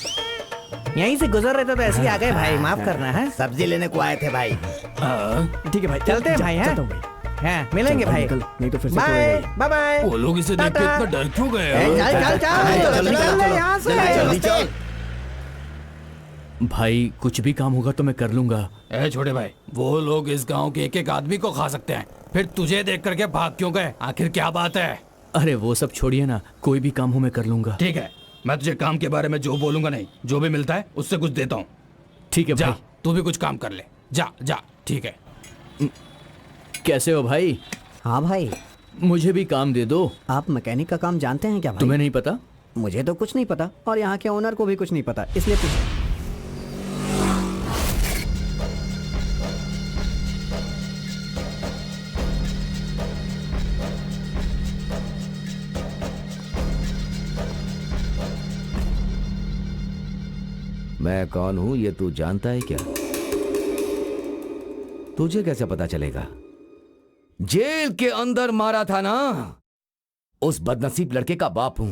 यहीं से गुजर रहे थे तो ऐसे ही आ गए भाई, माफ करना है। सब्जी लेने को आए थे भाई। ठीक है भाई, चलते हैं भाई। चलता हूँ भाई। हाँ, मिलेंगे भाई। निकल, नहीं तो फिर से बाय तोड़ेगा बाय बाय। वो लोग इसे देख के इतना डर क्यों गए? चल चल चल यहाँ से। जल्दी चल। भाई कुछ भी काम होगा तो मैं कर लूंगा। ए छोटे भाई, वो लोग इस गांव के एक आदमी को खा सकते हैं, फिर तुझे देख करके भाग क्यों गए? आखिर क्या बात है? अरे वो सब छोड़िए ना, कोई भी काम हो मैं कर लूंगा। ठीक है, मैं तुझे काम के बारे में जो बोलूंगा नहीं, जो भी मिलता है उससे कुछ देता हूँ। ठीक है जा, भाई। तू भी कुछ काम कर ले। जा जा, ठीक है। कैसे हो भाई? हाँ भाई, मुझे भी काम दे दो। आप मैकेनिक का काम जानते हैं क्या भाई? तुम्हें नहीं पता? मुझे तो कुछ नहीं पता और यहाँ के ओनर को भी कुछ नहीं पता, इसलिए पूछ। मैं कौन हूं ये तू जानता है क्या? तुझे कैसे पता चलेगा? जेल के अंदर मारा था ना, उस बदनसीब लड़के का बाप हूं।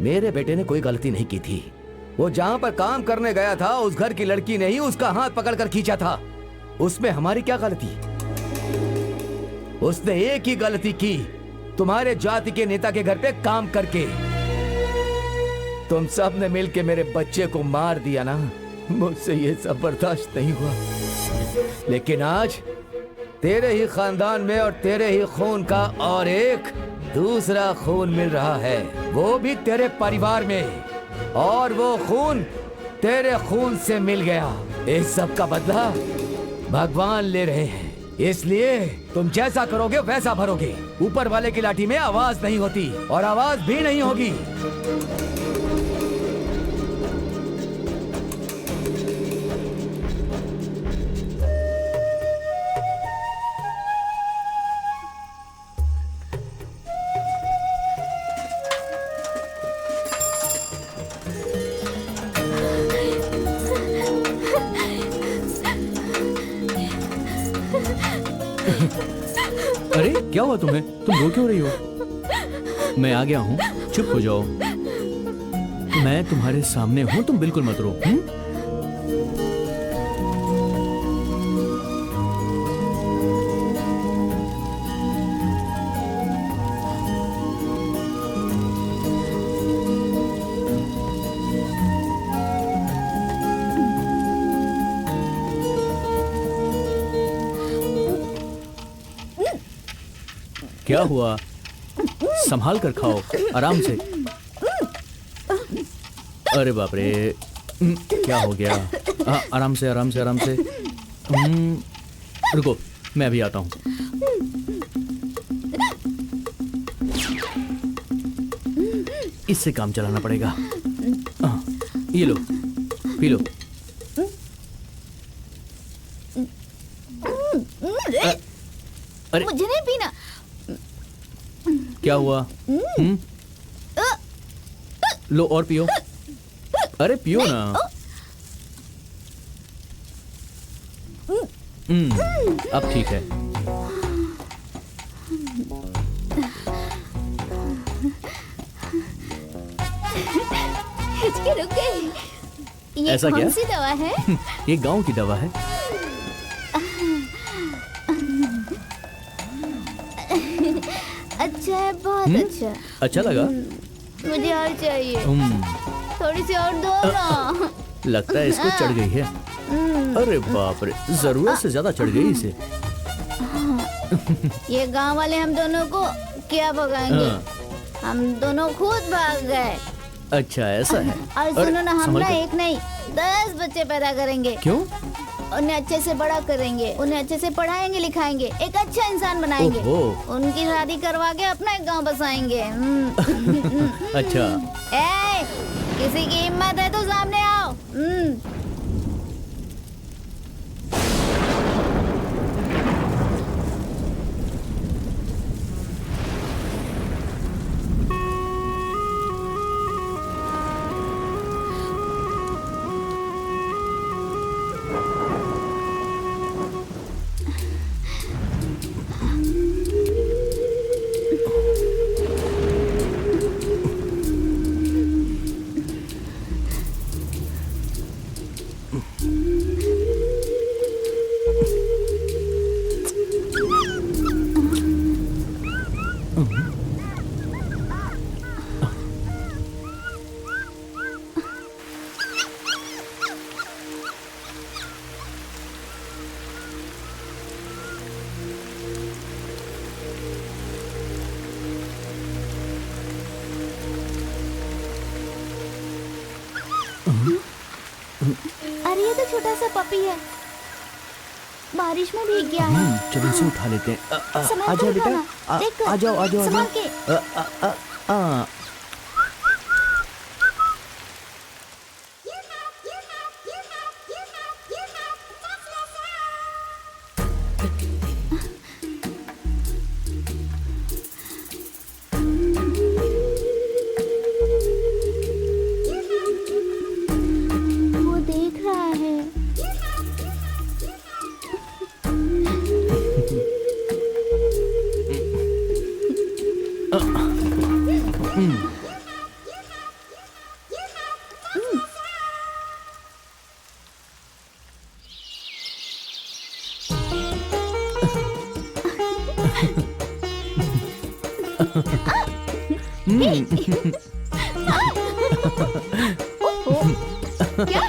मेरे बेटे ने कोई गलती नहीं की थी। वो जहां पर काम करने गया था, उस घर की लड़की ने ही उसका हाथ पकड़कर खींचा था। उसमें हमारी क्या गलती? उसने एक ही गलती की, तुम्हारे जाति के नेता के घर पे काम करके। तुम सब ने मिलके मेरे बच्चे को मार दिया ना, मुझसे ये सब बर्दाश्त नहीं हुआ। लेकिन आज तेरे ही खानदान में और तेरे ही खून का और एक दूसरा खून मिल रहा है, वो भी तेरे परिवार में, और वो खून तेरे खून से मिल गया। इस सब का बदला भगवान ले रहे हैं, इसलिए तुम जैसा करोगे वैसा भरोगे। ऊपर वाले की लाठी में आवाज नहीं होती और आवाज भी नहीं होगी। अरे क्या हुआ तुम्हें? तुम रो क्यों रही हो? मैं आ गया हूँ, चुप हो जाओ। मैं तुम्हारे सामने हूँ, तुम बिल्कुल मत रो। क्या हुआ? संभाल कर खाओ, आराम से। अरे बाप रे, क्या हो गया? आराम से आराम से आराम से। रुको, मैं अभी आता हूँ। इससे काम चलाना पड़ेगा। ये लो, पी लो। अरे मुझे नहीं पीना। क्या हुआ? लो और पियो। अरे पियो ना। अब ठीक है। ये ऐसा क्या? कौन सी दवा है? ये गांव की दवा है। अच्छा है, बहुत अच्छा। अच्छा लगा? मुझे और चाहिए, थोड़ी सी और दो ना। लगता है इसको चढ़ गई है। अरे बाप रे, जरूरत से ज्यादा चढ़ गई इसे। ये गांव वाले हम दोनों को क्या भगाएंगे? हम दोनों खुद भाग गए। अच्छा ऐसा है। और सुनो ना, हम ना एक नहीं 10 बच्चे पैदा करेंगे। क्यों? उन्हें अच्छे से बड़ा करेंगे, उन्हें अच्छे से पढ़ाएंगे लिखाएंगे, एक अच्छा इंसान बनाएंगे। उनकी शादी करवा के अपना एक गांव बसाएंगे। अच्छा। ए, किसी की हिम्मत है तो सामने आओ। अरे ये तो छोटा सा पपी है, बारिश में भीग गया है। चलो इसे उठा लेते हैं। संभाल आ के जाओ बेटा, उठाना। देख, आ जाओ आ जाओ। संभाल के। वो देख रहा है। क्या?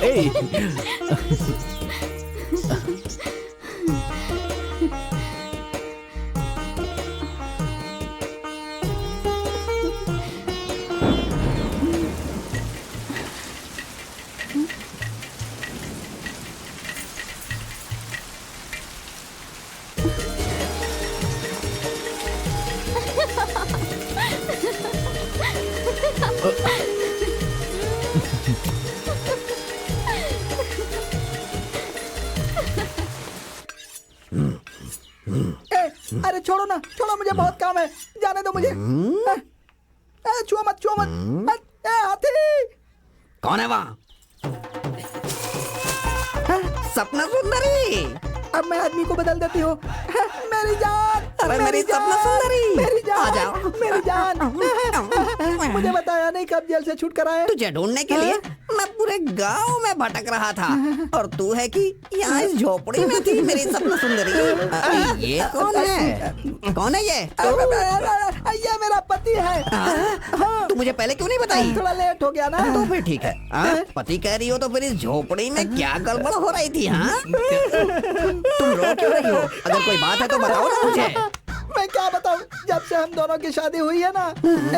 अरे छोड़ो ना, छोड़ो, मुझे बहुत काम है, जाने दो मुझे। छुओ मत, छुओ मत। हाथी कौन है वहाँ? सपना सुंदरी। अब मैं आदमी को बदल देती हूँ। मेरी जान, अरे मेरी सपना सुंदरी, मेरी जान, आ जाओ। मेरी जान। मुझे बताया नहीं कब जेल से छूट कर आए। तुझे ढूंढने के लिए मैं पूरे गांव में भटक रहा था, और तू है कि यहाँ इस झोपड़ी में थी मेरी सपना सुंदरी। ये कौन है? कौन है ये? ये मेरा पति है। तू मुझे पहले क्यों नहीं बताई? थोड़ा लेट हो गया ना। तो फिर ठीक है। पति कह रही हो तो फिर इस झोपड़ी में क्या गड़बड़ हो रही थी? हाँ, तुम रो क्यों रही हो? अगर कोई बात है तो बताओ ना मुझे। मैं क्या बताऊं, जब से हम दोनों की शादी हुई है ना,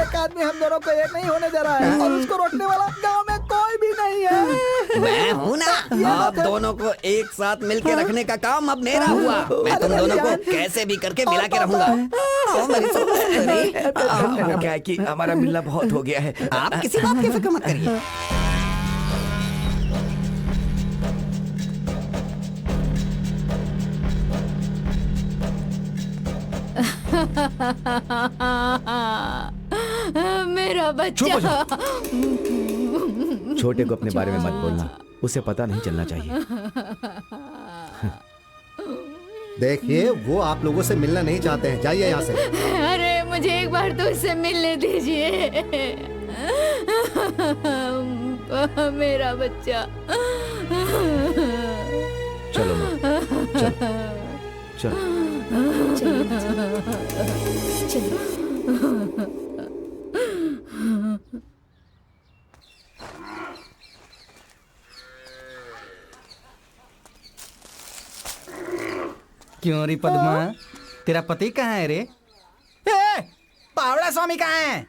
एक आदमी हम दोनों को एक नहीं होने दे रहा है, और उसको रोकने वाला गांव में कोई भी नहीं है। मैं हूँ ना, अब दोनों को एक साथ मिलके रखने का काम अब मेरा हुआ। मैं तुम दोनों को कैसे भी करके मिला के रहूंगा। क्या है कि हमारा मिलना बहुत हो गया है। आप किसी बात की फिक्र मत करिए। मेरा बच्चा। छोटे को अपने बारे में मत बोलना, उसे पता नहीं चलना चाहिए। देखिए, वो आप लोगों से मिलना नहीं चाहते हैं, जाइए यहाँ से। अरे मुझे एक बार तो उससे मिलने दीजिए। मेरा बच्चा। चलो माँ, चलो चलो। चलो। क्यों रे पद्मा, तेरा पति कहाँ है रे? ए, पावड़ा स्वामी कहाँ है?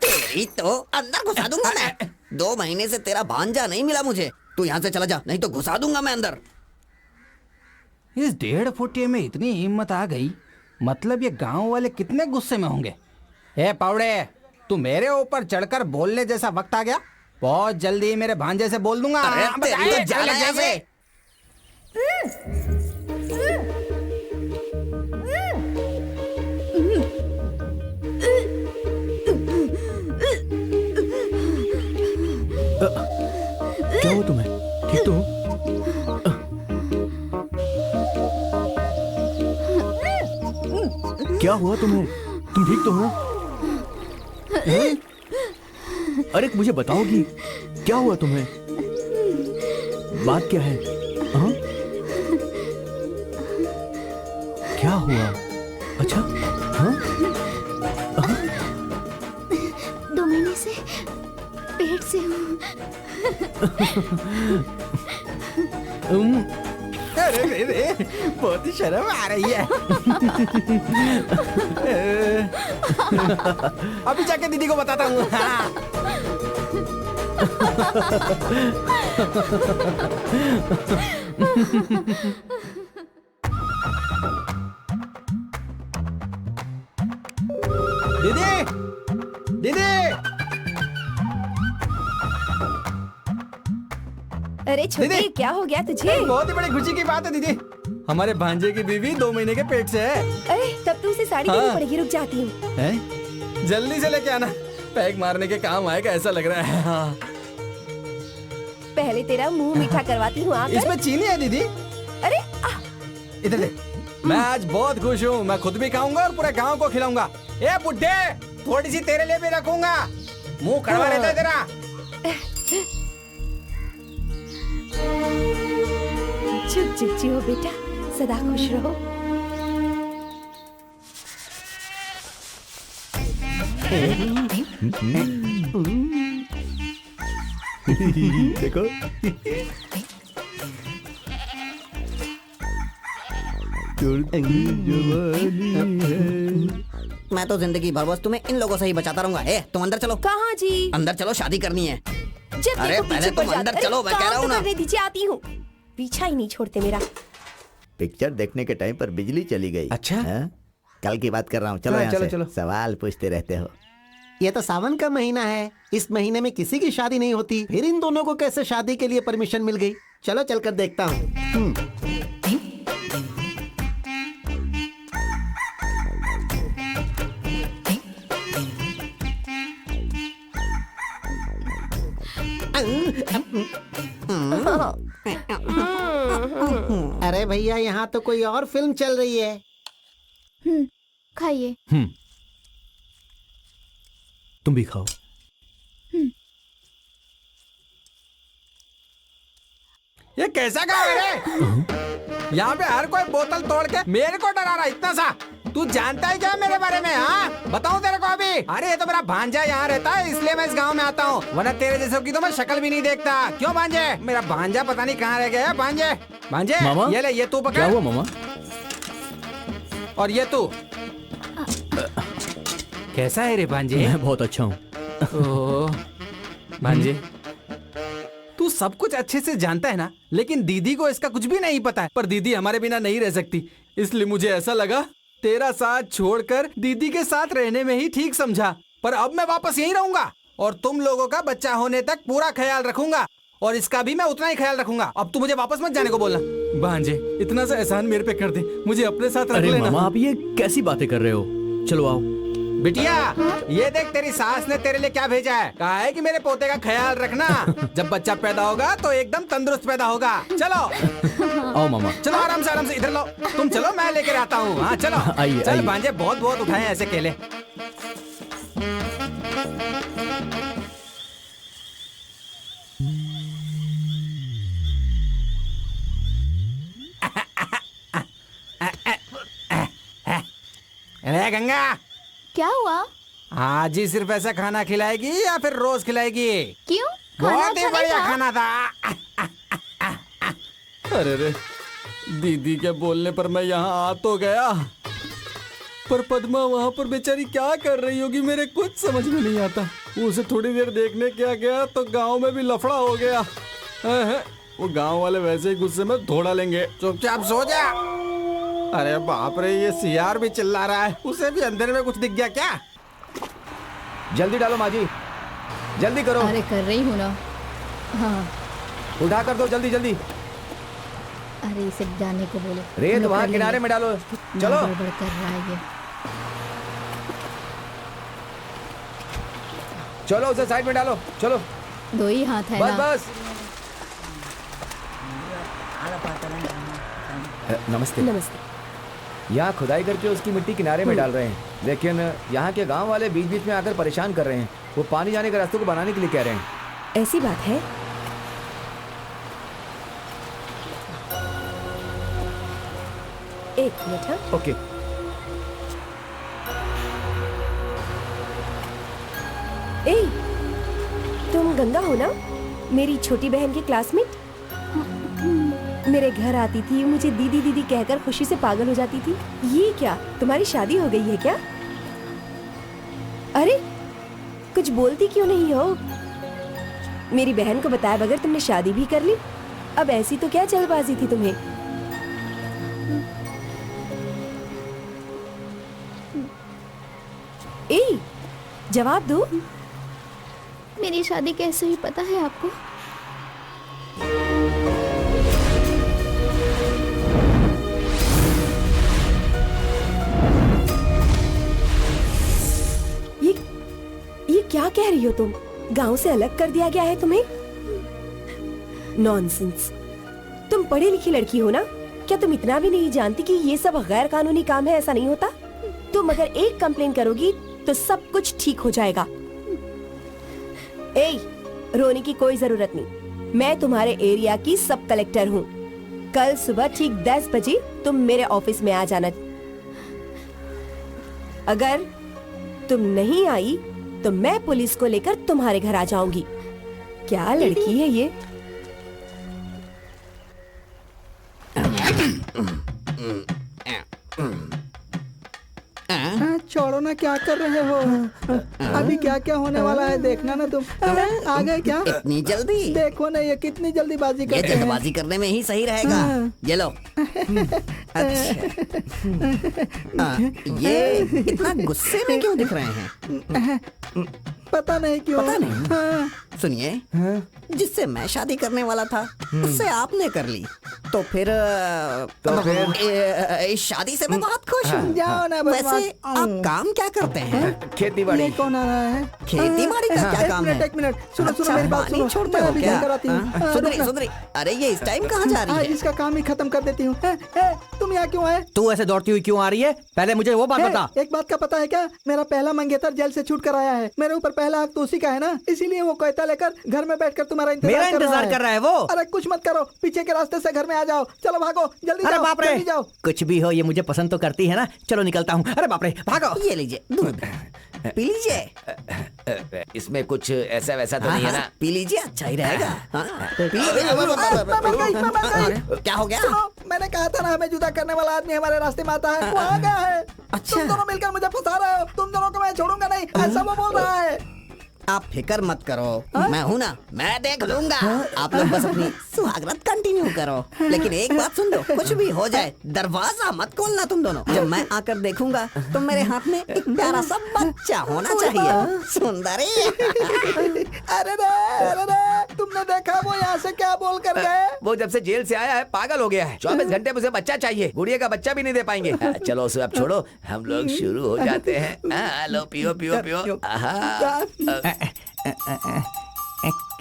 तेरी तो अंदर घुसा दूंगा मैं। 2 महीने से तेरा भांजा नहीं मिला मुझे। तू यहाँ से चला जा, नहीं तो घुसा दूंगा मैं अंदर। इस 1.5 फुटिये में इतनी हिम्मत आ गई, मतलब ये गांव वाले कितने गुस्से में होंगे। ए पावड़े, तू मेरे ऊपर चढ़कर बोलने जैसा वक्त आ गया। बहुत जल्दी मेरे भांजे से बोल दूंगा। अरे तेरी तो जान है जैसे। क्या हुआ तुम्हें? ठीक तो हो? क्या हुआ तुम्हें? तुम ठीक तो हो? हैं? अरे मुझे बताओगी क्या हुआ तुम्हें? बात क्या है? हाँ? क्या हुआ? अच्छा, हाँ? 2 महीने से पेट से हूँ। अरे रे, बहुत ही शर्म आ रही है। अभी जाके दीदी को बताता हूँ। दीदी, दीदी। अरे छोटे, दीदी! क्या हो गया तुझे? बहुत ही बड़ी खुशी की बात है दीदी। हमारे भांजे की बीवी 2 महीने के पेट से है। अरे तब तो उसे साड़ी देनी पड़ेगी। रुक जाती हूँ। हैं? जल्दी से लेके आना, पैक मारने के काम आएगा ऐसा लग रहा है। हाँ। पहले तेरा मुंह मीठा करवाती हूँ। आकर। इसमें चीनी है दीदी। अरे इधर दे। मैं आज बहुत खुश हूँ। मैं खुद भी खाऊंगा और पूरे गांव को खिलाऊंगा। ए बुड्ढे, थोड़ी सी तेरे लिए भी रखूंगा। मुंह कड़वा रहता है तेरा। चुप चुप जियो बेटा, सदा खुश रहो। देखो, मैं तो जिंदगी भर बस तुम्हें इन लोगों से ही बचाता रहूंगा। तुम अंदर चलो। कहाँ जी? अंदर चलो, शादी करनी है। जब अरे देखो पहले पीछे तुम पड़ अंदर जाते। चलो, अरे मैं कह रहा हूँ काम तो ना। करने दीजिए, आती हूँ। पीछा ही नहीं छोड़ते मेरा। पिक्चर देखने के टाइम पर बिजली चली गई। अच्छा? हाँ? कल की बात कर रहा हूँ। चलो हाँ, यहाँ चलो, से। चलो। सवाल पूछते रहते हो। ये तो सावन का महीना है। इस महीने में किसी की शादी नहीं होती। फिर इन दोनों को कैसे शादी के लिए परमिशन मिल गई? चलो चलकर देखता हूँ। अरे भैया, यहाँ तो कोई और फिल्म चल रही है। खाइए। तुम भी खाओ। ये कैसा गाँव है रे? यहाँ पे हर कोई बोतल तोड़ के मेरे को डरा रहा है इतना सा। तू जानता है क्या मेरे बारे में? हाँ, बताऊं तेरे को अभी? अरे ये तो मेरा भांजा यहाँ रहता है, इसलिए मैं इस गांव में आता हूँ, वरना तेरे जैसे की तो मैं शक्ल भी नहीं देखता। क्यों भांजे? मेरा भांजा पता नहीं कहाँ रह गया है। भांजे, भांजे, मामा? ये ले, ये तू पकड़। क्या हुआ मामा? और ये तू कैसा है रे भांजे? मैं बहुत अच्छा हूँ। ओह, भांजे, तू सब कुछ अच्छे से जानता है ना, लेकिन दीदी को इसका कुछ भी नहीं पता है। पर दीदी हमारे बिना नहीं रह सकती, इसलिए मुझे ऐसा लगा तेरा साथ छोड़कर दीदी के साथ रहने में ही ठीक समझा। पर अब मैं वापस यहीं रहूंगा और तुम लोगों का बच्चा होने तक पूरा ख्याल रखूंगा, और इसका भी मैं उतना ही ख्याल रखूंगा। अब तू मुझे वापस मत जाने को बोलना। भांजे, इतना सा एहसान मेरे पे कर दे, मुझे अपने साथ रख अरे लेना। मामा, आप ये कैसी बातें कर रहे हो? चलो आओ। बिटिया, ये देख तेरी सास ने तेरे लिए क्या भेजा है। कहा है कि मेरे पोते का ख्याल रखना, जब बच्चा पैदा होगा तो एकदम तंदुरुस्त पैदा होगा। चलो आओ मामा। चलो, आराम से इधर लो। तुम चलो, मैं लेकर आता हूँ। हाँ चलो। आइए, चल आइए। भांजे, बहुत बहुत उठाए ऐसे केले। अरे गंगा, क्या हुआ? आज ही सिर्फ ऐसा खाना खिलाएगी या फिर रोज खिलाएगी? क्यों? खाना बहुत ही अच्छा नहीं बढ़िया था? खाना था। अरे रे, दीदी के बोलने पर मैं यहाँ आ तो गया, पर पद्मा वहाँ पर बेचारी क्या कर रही होगी मेरे कुछ समझ में नहीं आता। उसे थोड़ी देर देखने क्या गया तो गांव में भी लफड़ा हो गया। वो गांव वाले वैसे ही गुस्से में धोड़ा लेंगे। चुपचाप सो जा। अरे बाप रे, ये सियार भी चिल्ला रहा है, उसे भी अंदर में कुछ दिख गया क्या? जल्दी डालो माँ जी, जल्दी करो। अरे कर रही हूँ ना। हाँ। उठा कर दो जल्दी जल्दी। अरे इसे जाने को बोलो। रेत लोग वहाँ कर किनारे लेंगे। में डालो। कितना चलो गड़बड़ कर रहा है ये। चलो, उसे साइड में डालो। चलो 2 ही हाथ है बस ना। बस। नमस्ते। नमस्ते। यहाँ खुदाई करके उसकी मिट्टी किनारे में डाल रहे हैं, लेकिन यहाँ के गांव वाले बीच बीच में आकर परेशान कर रहे हैं। वो पानी जाने के रास्तों को बनाने के लिए कह रहे हैं। ऐसी बात है? एक मिनट। हाँ, ओके। ए, तुम गंगा हो ना, मेरी छोटी बहन की क्लासमेट? मेरे घर आती थी, मुझे दीदी दीदी कहकर खुशी से पागल हो जाती थी। ये क्या, तुम्हारी शादी हो गई है क्या? अरे कुछ बोलती क्यों नहीं हो? मेरी बहन को बताया बगैर तुमने शादी भी कर ली। अब ऐसी तो क्या जल्दबाजी थी तुम्हें? ए, जवाब दो। मेरी शादी कैसे हुई पता है आपको? ये क्या कह रही हो तुम? गांव से अलग कर दिया गया है तुम्हें? नॉनसेंस। तुम पढ़ी लिखी लड़की हो ना, क्या तुम इतना भी नहीं जानती कि ये सब गैर कानूनी काम है? ऐसा नहीं होता। तुम अगर एक कंप्लेन करोगी तो सब कुछ ठीक हो जाएगा। ए, रोने की कोई जरूरत नहीं। मैं तुम्हारे एरिया की सब कलेक्टर हूँ। कल सुबह ठीक 10 बजे तुम मेरे ऑफिस में आ जाना। अगर तुम नहीं आई तो मैं पुलिस को लेकर तुम्हारे घर आ जाऊंगी। क्या लड़की है ये? छोड़ो ना, क्या कर रहे हो? अभी क्या क्या होने वाला है देखना ना तुम। आ गए क्या? इतनी जल्दी? देखो ना ये कितनी जल्दीबाजी ये करते हैं। जल्दबाजी करने में ही सही रहेगा। ये लो। ये इतना गुस्से में क्यों दिख रहे हैं? पता नहीं क्यों। पता नहीं। सुनिए, जिससे मैं शादी करने वाला था उससे आपने कर ली, तो फिर इस शादी से मैं बहुत खुश हूँ। जाओ ना बस। वैसे आप काम क्या करते हैं? खेती बाड़ी। ये कौन आ रहा है? खेती बाड़ी का क्या काम है? एक मिनट सुनो सुनो मेरी बात सुनो। छोड़ते मैं हो अभी क्या? घर आती हूँ। सुधरी सुधरी। अरे ये इस टाइम कहाँ जा रही आज है? इसका काम ही खत्म कर देती हूँ। तुम यहाँ क्यों आए? तू ऐसे दौड़ती हुई क्यों आ रही है? पहले मुझे वो बात बता। एक बात का पता है क्या? मेरा पहला मंगेतर जेल से छूट कर आया है। मेरे ऊपर पहला हक तो उसी का है ना, इसीलिए वो कहता लेकर घर में बैठकर तुम्हारा मेरा इंतजार कर रहा है वो। अरे कुछ मत करो, पीछे के रास्ते से घर में आ जाओ। चलो भागो जल्दी। अरे जाओ, बाप रे, जल्दी जाओ। कुछ भी हो ये मुझे पसंद तो करती है ना। चलो निकलता हूँ। अरे बाप रे, भागो। ये लीजिए दूध, पी लीजिए। इसमें कुछ ऐसा वैसा तो नहीं है ना? पी लीजिए, अच्छा ही रहेगा। हाँ, पी लीजिए। मैं मर गई। क्या हो गया? सुनो, मैंने कहा था ना हमें जुदा करने वाला आदमी हमारे रास्ते में आता है। वो आ गया है। अच्छा। तुम दोनों मिलकर मुझे फंसा रहे हो। तुम दोनों को मैं छोड़ूंगा नहीं, ऐसा वो बोल रहा है। आप फिक्र मत करो, मैं हूँ ना, मैं देख लूंगा। आप लोग बस अपनी सुहागरात कंटिन्यू करो। लेकिन एक बात सुन लो, कुछ भी हो जाए दरवाजा मत खोलना तुम दोनों। जब मैं आकर देखूंगा तो मेरे हाथ में एक प्यारा सा बच्चा होना चाहिए। सुंदरी। अरे रे, तुमने देखा वो यहाँ से क्या बोल कर गए? वो जब से जेल से आया है पागल हो गया है। 24 घंटे में उसे बच्चा चाहिए, गुड़िया का बच्चा भी नहीं दे पाएंगे। चलो उसे अब छोड़ो, हम लोग शुरू हो जाते हैं। लो पियो पियो पियो।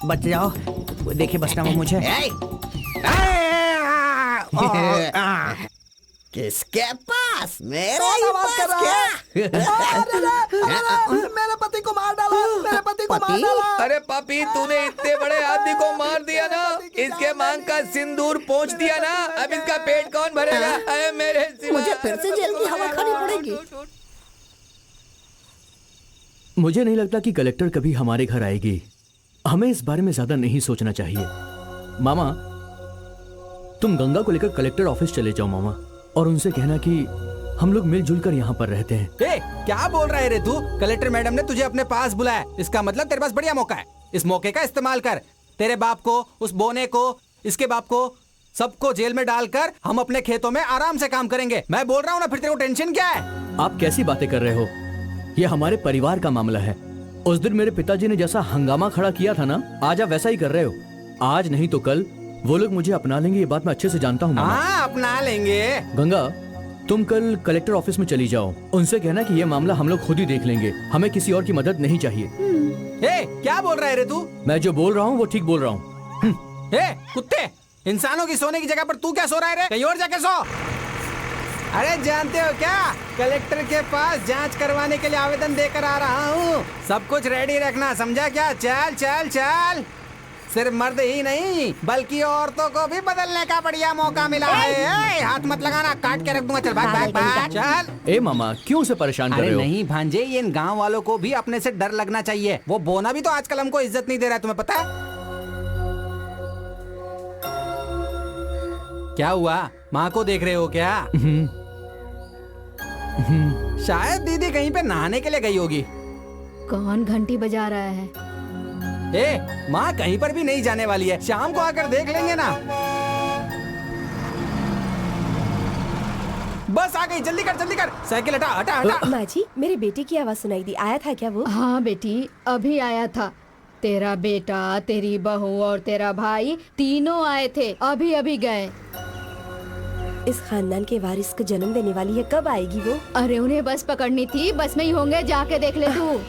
बच जाओ, देखिए बचना वो मुझे। किसके पास? मेरे कौन आवाज पास कर रहा है? अरे, मेरे पति को मार डाला। मेरे पति को मार डाला। अरे पापी, तूने इतने बड़े आदमी को मार दिया ना, इसके मांग का सिंदूर पोंछ दिया ना, अब इसका पेट कौन भरेगा? अरे मेरे सिवा। मुझे फिर से जेल की हवा खानी पड़ेगी। मुझे नहीं लगता कि कलेक्टर कभी हमारे घर आएगी। हमें इस बारे में ज्यादा नहीं सोचना चाहिए। मामा, तुम गंगा को लेकर कलेक्टर ऑफिस चले जाओ मामा, और उनसे कहना कि हम लोग मिलजुल कर यहाँ पर रहते हैं। ए, क्या बोल रहा है रे तू? कलेक्टर मैडम ने तुझे अपने पास बुलाया, इसका मतलब तेरे पास बढ़िया मौका है। इस मौके का इस्तेमाल कर। तेरे बाप को, उस बोने को, इसके बाप को, सबको जेल में डालकर हम अपने खेतों में आराम से काम करेंगे। मैं बोल रहा हूँ ना, फिर तेरे को टेंशन क्या है? आप कैसी बातें कर रहे हो? ये हमारे परिवार का मामला है। उस दिन मेरे पिताजी ने जैसा हंगामा खड़ा किया था ना, आज आप वैसा ही कर रहे हो। आज नहीं तो कल वो लोग मुझे अपना लेंगे, ये बात मैं अच्छे से जानता हूँ। हाँ, अपना लेंगे। गंगा, तुम कल कलेक्टर ऑफिस में चली जाओ, उनसे कहना कि ये मामला हम लोग खुद ही देख लेंगे, हमें किसी और की मदद नहीं चाहिए। ए, क्या बोल रहा है रे तू? मैं जो बोल रहा हूँ वो ठीक बोल रहा हूँ। ए, कुत्ते, इंसानों की सोने की जगह पर तू क्या सो रहा है रे? कहीं और जाके सो। अरे जानते हो क्या, कलेक्टर के पास जांच करवाने के लिए आवेदन देकर आ रहा हूँ। सब कुछ रेडी रखना, समझा क्या? चल चल चल। सिर्फ मर्द ही नहीं बल्कि औरतों को भी बदलने का बढ़िया मौका मिला है। ए, हाथ मत लगाना, काट के रख दूंगा। चल भाग भाग भाग, चल। ए मामा, क्यों उसे परेशान कर रहे अरे हो? नहीं भांजे, ये इन गांव वालों को भी अपने से डर लगना चाहिए। वो बोना भी तो आजकल हमको इज्जत नहीं दे रहा है, तुम्हें पता है? क्या हुआ? माँ को देख रहे हो क्या? शायद दीदी कहीं पे नहाने के लिए गई होगी। कौन घंटी बजा रहा है? ए, माँ कहीं पर भी नहीं जाने वाली है, शाम को आकर देख लेंगे ना। बस आ गई, जल्दी कर जल्दी कर। साइकिल हटा हटा हटा। माँ जी, मेरे बेटे की आवाज सुनाई दी, आया था क्या वो? हाँ बेटी, अभी आया था। तेरा बेटा, तेरी बहू और तेरा भाई तीनों आए थे, अभी अभी गए। इस खानदान के वारिस को जन्म देने वाली है, कब आएगी वो? अरे उन्हें बस पकड़नी थी, बस में ही होंगे, जाके देख ले तू।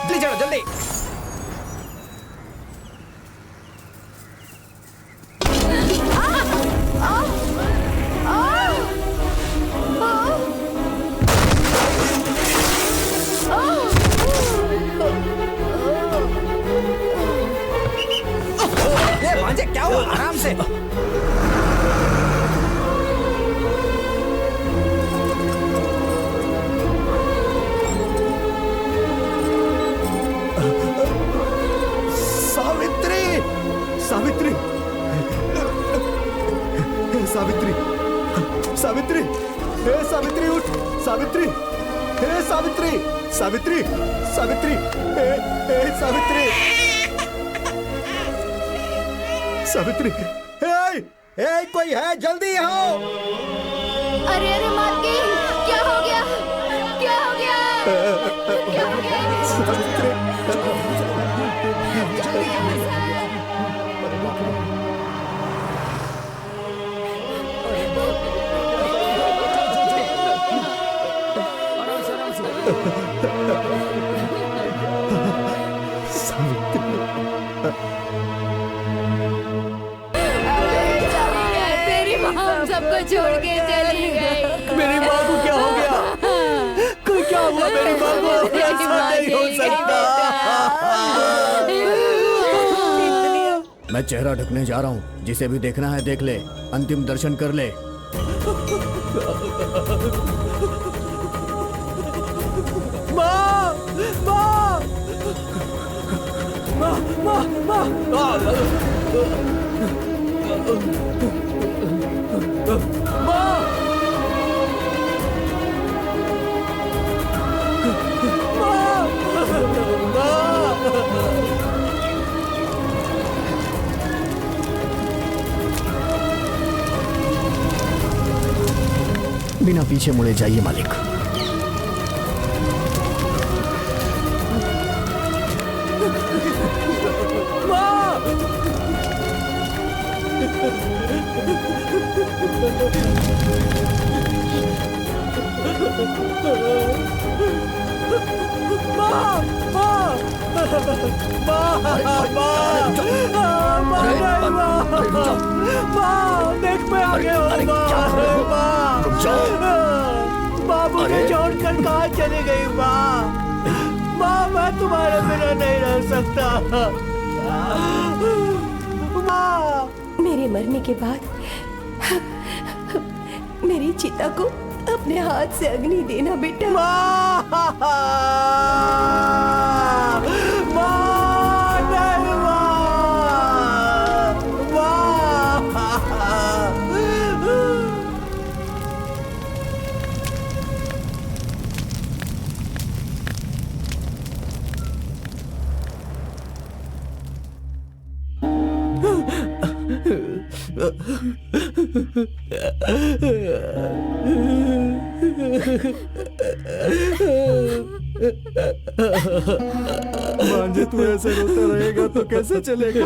जल्दी चलो जल्दी। ये भांजे, क्या हुआ? आराम से। सावित्री, सावित्री, सावित्री, सावित्री, हे सावित्री उठ, सावित्री, हे सावित्री, सावित्री, सावित्री, हे सावित्री, सावित्री, हे कोई है, जल्दी आओ। अरे अरे मालकिन, क्या हो गया? क्या हो गया? क्या हो गया? तेरी माँ सबको छोड़ के चली गई। मेरी माँ को क्या हो गया? कोई क्या हुआ मेरी माँ को? ऐसा नहीं हो सकता। मैं चेहरा ढकने जा रहा हूँ, जिसे भी देखना है देख ले, अंतिम दर्शन कर ले। माँ, माँ, माँ, माँ, माँ, बिना पीछे मुड़े जाइए मालिक। मुझे छोड़कर कहाँ चली गई माँ? माँ, मैं तुम्हारे बिना नहीं रह सकता। माँ, मेरे मरने के बाद मेरी चिता को अपने हाथ से अग्नि देना बेटा। भांजे तू ऐसे रोता रहेगा तो कैसे चलेगा?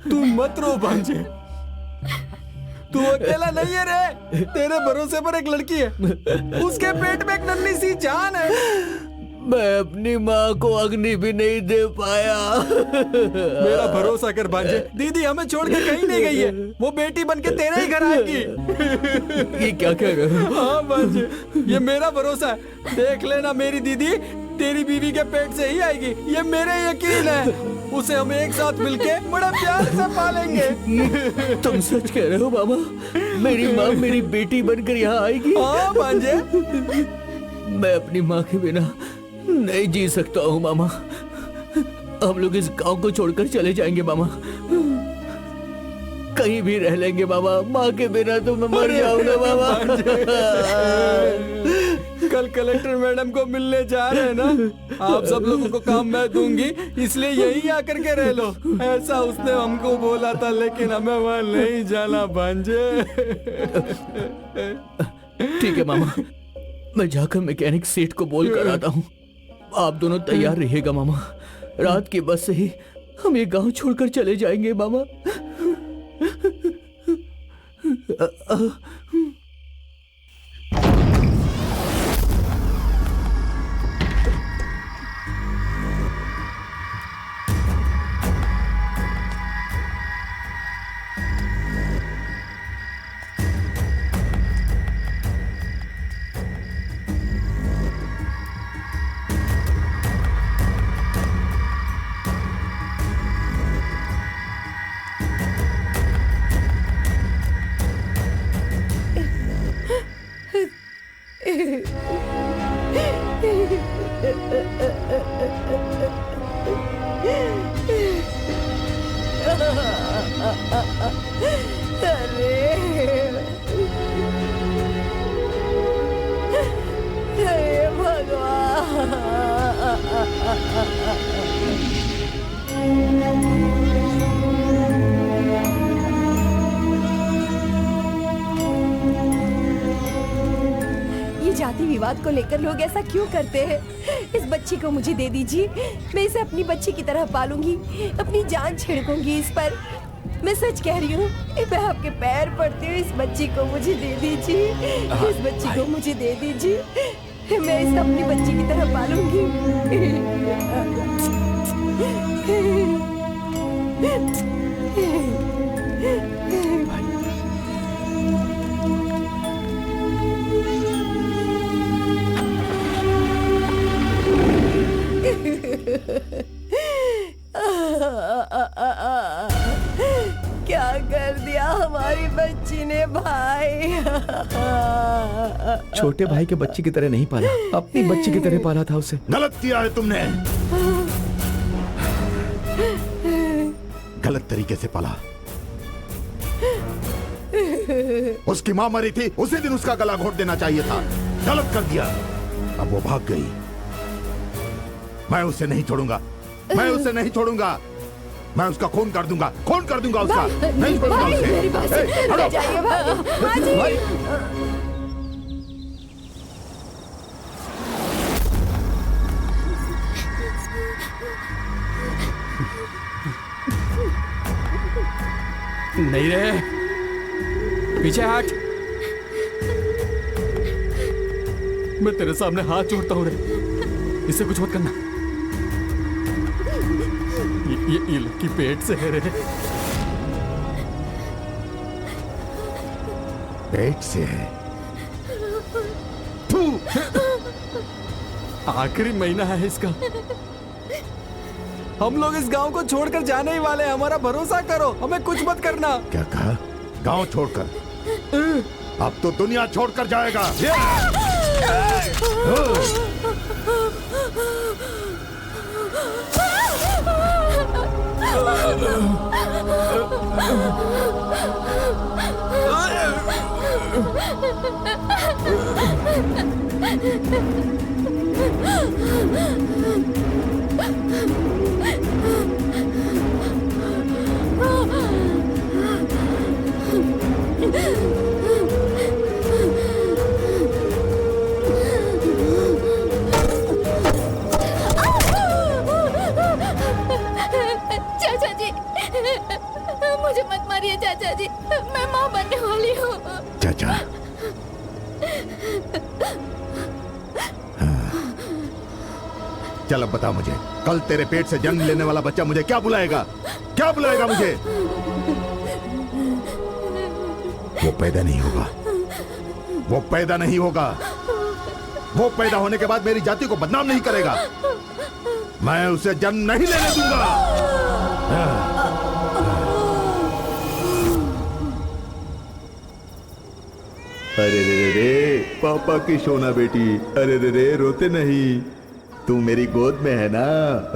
तू मत रो भांजे, तू अकेला नहीं है रे। तेरे भरोसे पर एक लड़की है, उसके पेट में एक नन्ही सी जान है। मैं अपनी माँ को अग्नि भी नहीं दे पाया। मेरा भरोसा कर भांजे, दीदी हमें छोड़ के कहीं नहीं गई है। वो बेटी बन के तेरे ही घर आएगी। ये क्या कह रहे हो? हाँ भांजे, ये मेरा भरोसा है। देख लेना, मेरी दीदी तेरी बीवी के पेट से ही आएगी, ये मेरे यकीन है। उसे हम एक साथ मिलके बड़ा प्यार से पालेंगे। तुम सच कह रहे हो मामा? मेरी माँ मेरी बेटी बनकर यहाँ आएगी? हाँ भांजे। मैं अपनी माँ के बिना नहीं जी सकता हूँ मामा। हम लोग इस गांव को छोड़कर चले जाएंगे मामा, कहीं भी रह लेंगे मामा। माँ के बिना तो मैं मर जाऊंगा मामा। कल कलेक्टर मैडम को मिलने जा रहे हैं ना, आप सब लोगों को काम मैं दूंगी, इसलिए यहीं आकर के रह लो, ऐसा उसने हमको बोला था। लेकिन हमें वहाँ नहीं जाना भांजे। ठीक है मामा, मैं जाकर मैकेनिक सेठ को बोल कर आता हूँ। आप दोनों तैयार रहिएगा मामा। रात की बस से ही हम ये गांव छोड़कर चले जाएंगे मामा। जाति विवाद को लेकर लोग ऐसा क्यों करते हैं? इस बच्ची को मुझे दे दीजिए, मैं इसे अपनी बच्ची की तरह पालूंगी, अपनी जान छिड़कूंगी इस पर। मैं सच कह रही हूँ, मैं आपके पैर पड़ती हूँ, इस बच्ची को मुझे दे दीजिए, इस बच्ची को मुझे दे दीजिए, मैं इसे अपनी बच्ची की तरह पालूंगी। क्या कर दिया हमारी बच्ची ने भाई? छोटे भाई के बच्ची की तरह नहीं पाला, अपनी बच्ची की तरह पाला था उसे। गलत किया है तुमने, गलत तरीके से पाला। उसकी मां मरी थी, उसी दिन उसका गला घोट देना चाहिए था। गलत कर दिया। अब वो भाग गई, मैं उसे नहीं छोड़ूंगा, मैं उसे नहीं छोड़ूंगा। मैं उसका खून कर दूंगा, खून कर दूंगा उसका। नहीं छोड़ूंगा उसे। हटो। जाइए भाई। नहीं रे, पीछे हट। मैं तेरे सामने हाथ जोड़ता हूँ रे, इससे कुछ मत करना। ये लड़की पेट से है रे। पेट से है? आखिरी महीना है इसका। हम लोग इस गांव को छोड़कर जाने ही वाले हैं, हमारा भरोसा करो, हमें कुछ मत करना। क्या कहा? गांव छोड़कर? अब तो दुनिया छोड़कर जाएगा। चाचा जी, मुझे मत मारिए चाचा जी, मैं माँ बनने वाली हूँ। चाचा, चल अब बता मुझे, कल तेरे पेट से जन्म लेने वाला बच्चा मुझे क्या बुलाएगा? क्या बुलाएगा मुझे? वो पैदा नहीं होगा, वो पैदा नहीं होगा। वो पैदा होने के बाद मेरी जाति को बदनाम नहीं करेगा। मैं उसे जन्म नहीं लेने दूंगा। अरे रे रे, पापा की सोना बेटी, अरे रे रे, रोते नहीं, तू मेरी गोद में है ना।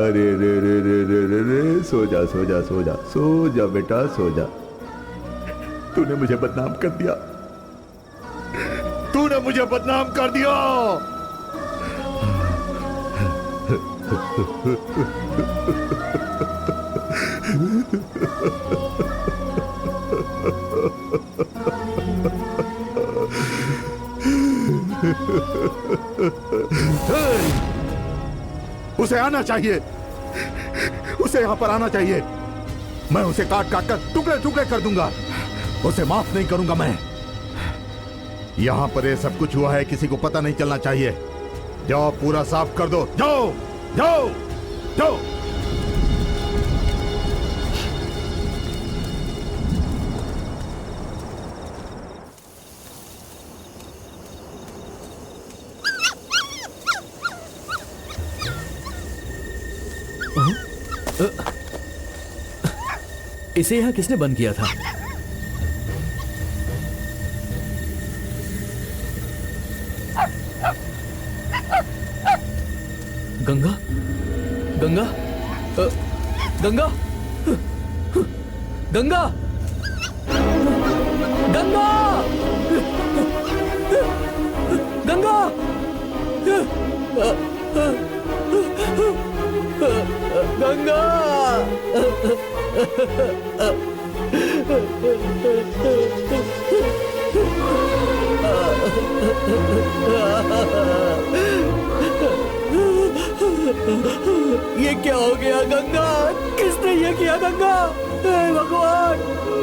अरे रे रे रे रे रे रे, सो जा सो जा सो जा सो जा बेटा, सो जा। तूने मुझे बदनाम कर दिया, तूने मुझे बदनाम कर दिया। उसे आना चाहिए, उसे यहां पर आना चाहिए। मैं उसे काट काट कर टुकड़े टुकड़े कर दूंगा। उसे माफ नहीं करूंगा मैं। यहां पर ये सब कुछ हुआ है, किसी को पता नहीं चलना चाहिए। जाओ, पूरा साफ कर दो। जाओ जाओ जाओ। इसे यहाँ किसने बंद किया था? गंगा, गंगा, गंगा, गंगा, गंगा, गंगा, गंगा। ये क्या हो गया गंगा? किसने ये किया गंगा? हे भगवान,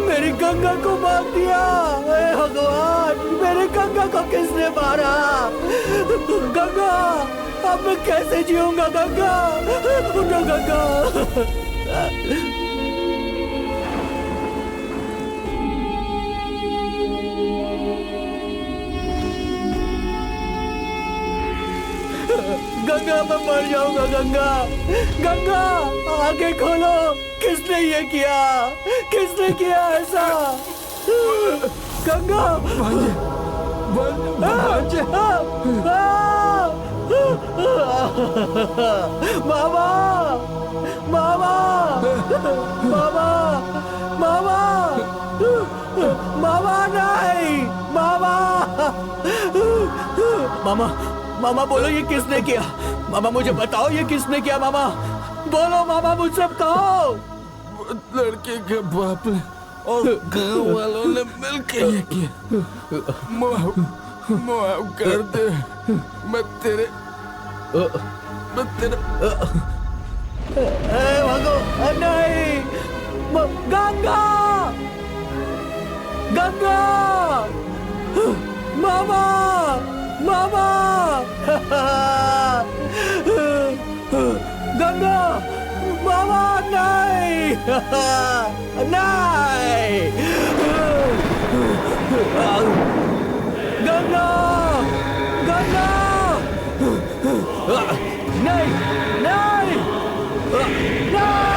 मेरी गंगा को मार दिया। हे भगवान, मेरी गंगा को किसने मारा? गंगा, अब मैं कैसे जीऊंगा गंगा? उठो गंगा। गंगा, मैं मर जाऊंगा गंगा। गंगा, आंखें खोलो। किसने ये किया? किसने किया ऐसा? गंगा, मामा, मामा, मामा, मामा, मामा, नहीं, मामा, मामा, मामा बोलो, ये किसने किया? मामा मुझे बताओ, ये किसने किया? मामा बोलो, मामा मुझसे कहो। लड़के के बाप ने और गांव वालों ने मिलकर ये किया। माफ कर दे, मैं तेरे भगवान, नहीं, गंगा, गंगा, मामा, मामा, गंगा, मामा, नहीं, नहीं, गंगा, गंगा, नहीं, नहीं, नहीं।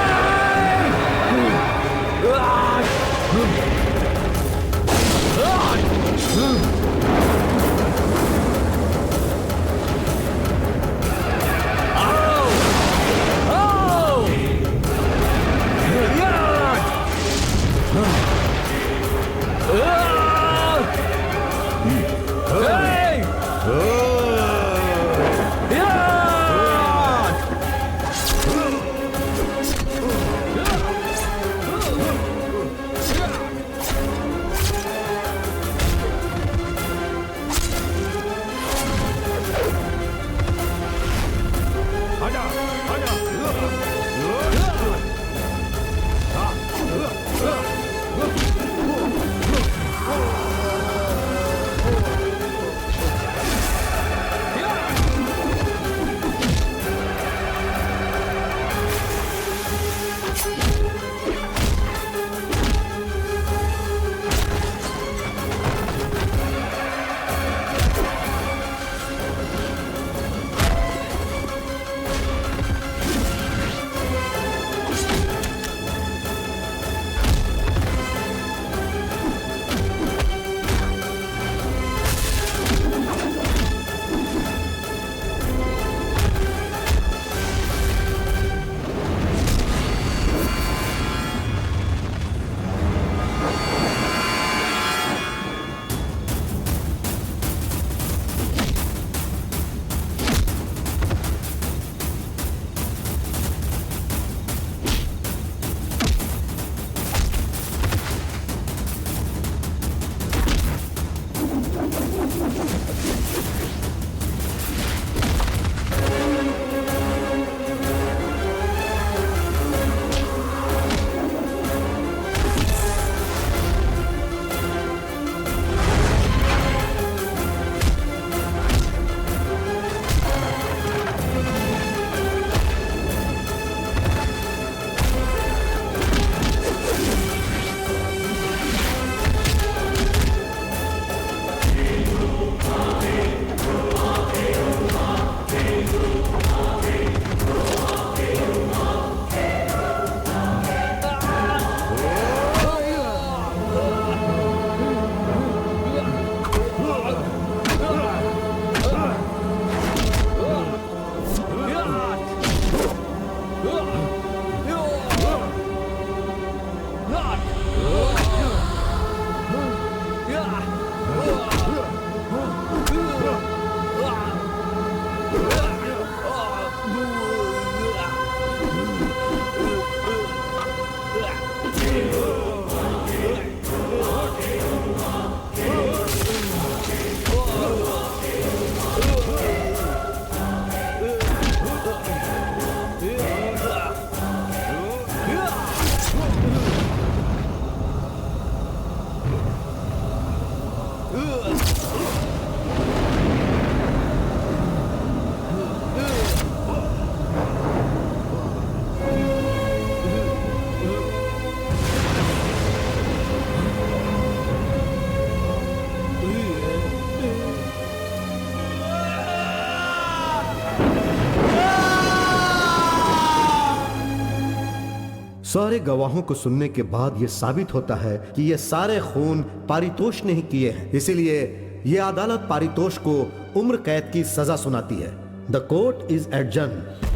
सारे गवाहों को सुनने के बाद यह साबित होता है कि ये सारे खून पारितोष ने ही किए हैं। इसीलिए ये अदालत पारितोष को उम्र कैद की सजा सुनाती है। The court is adjourn.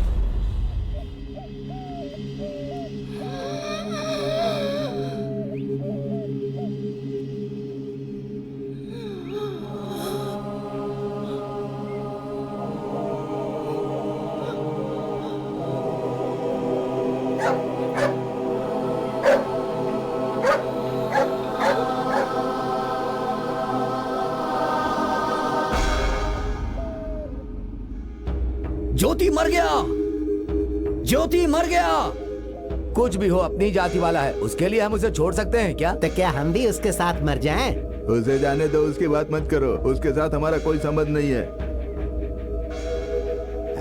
Jyoti मर गया, ज्योति मर गया। कुछ भी हो अपनी जाति वाला है, उसके लिए हम उसे छोड़ सकते हैं क्या? तो क्या हम भी उसके साथ मर जाएं? उसे जाने दो, उसकी बात मत करो। उसके साथ हमारा कोई संबंध नहीं है।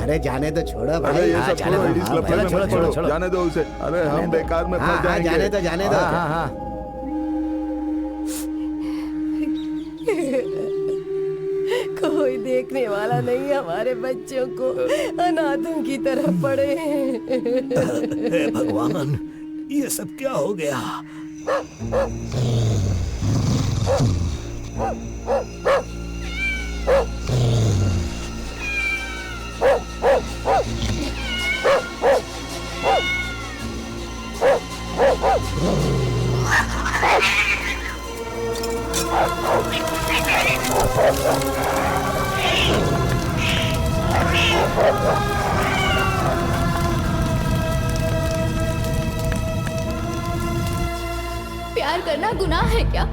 अरे जाने दो, छोड़ो भाई। अरे ये हाँ, सब जाने छोड़ो, दो, इस हाँ, लफड़े में छोड़ो, मत छोड़ो, पड़ो। छोड़ो। जाने दो उसे। अरे हम बेकार में फंस जाएंगे। जाने दो, जाने दो। हाँ, हाँ। कोई देखने वाला नहीं, हमारे बच्चों को अनाथों की तरह पड़े हैं। हे भगवान, ये सब क्या हो गया? प्यार करना गुनाह है क्या?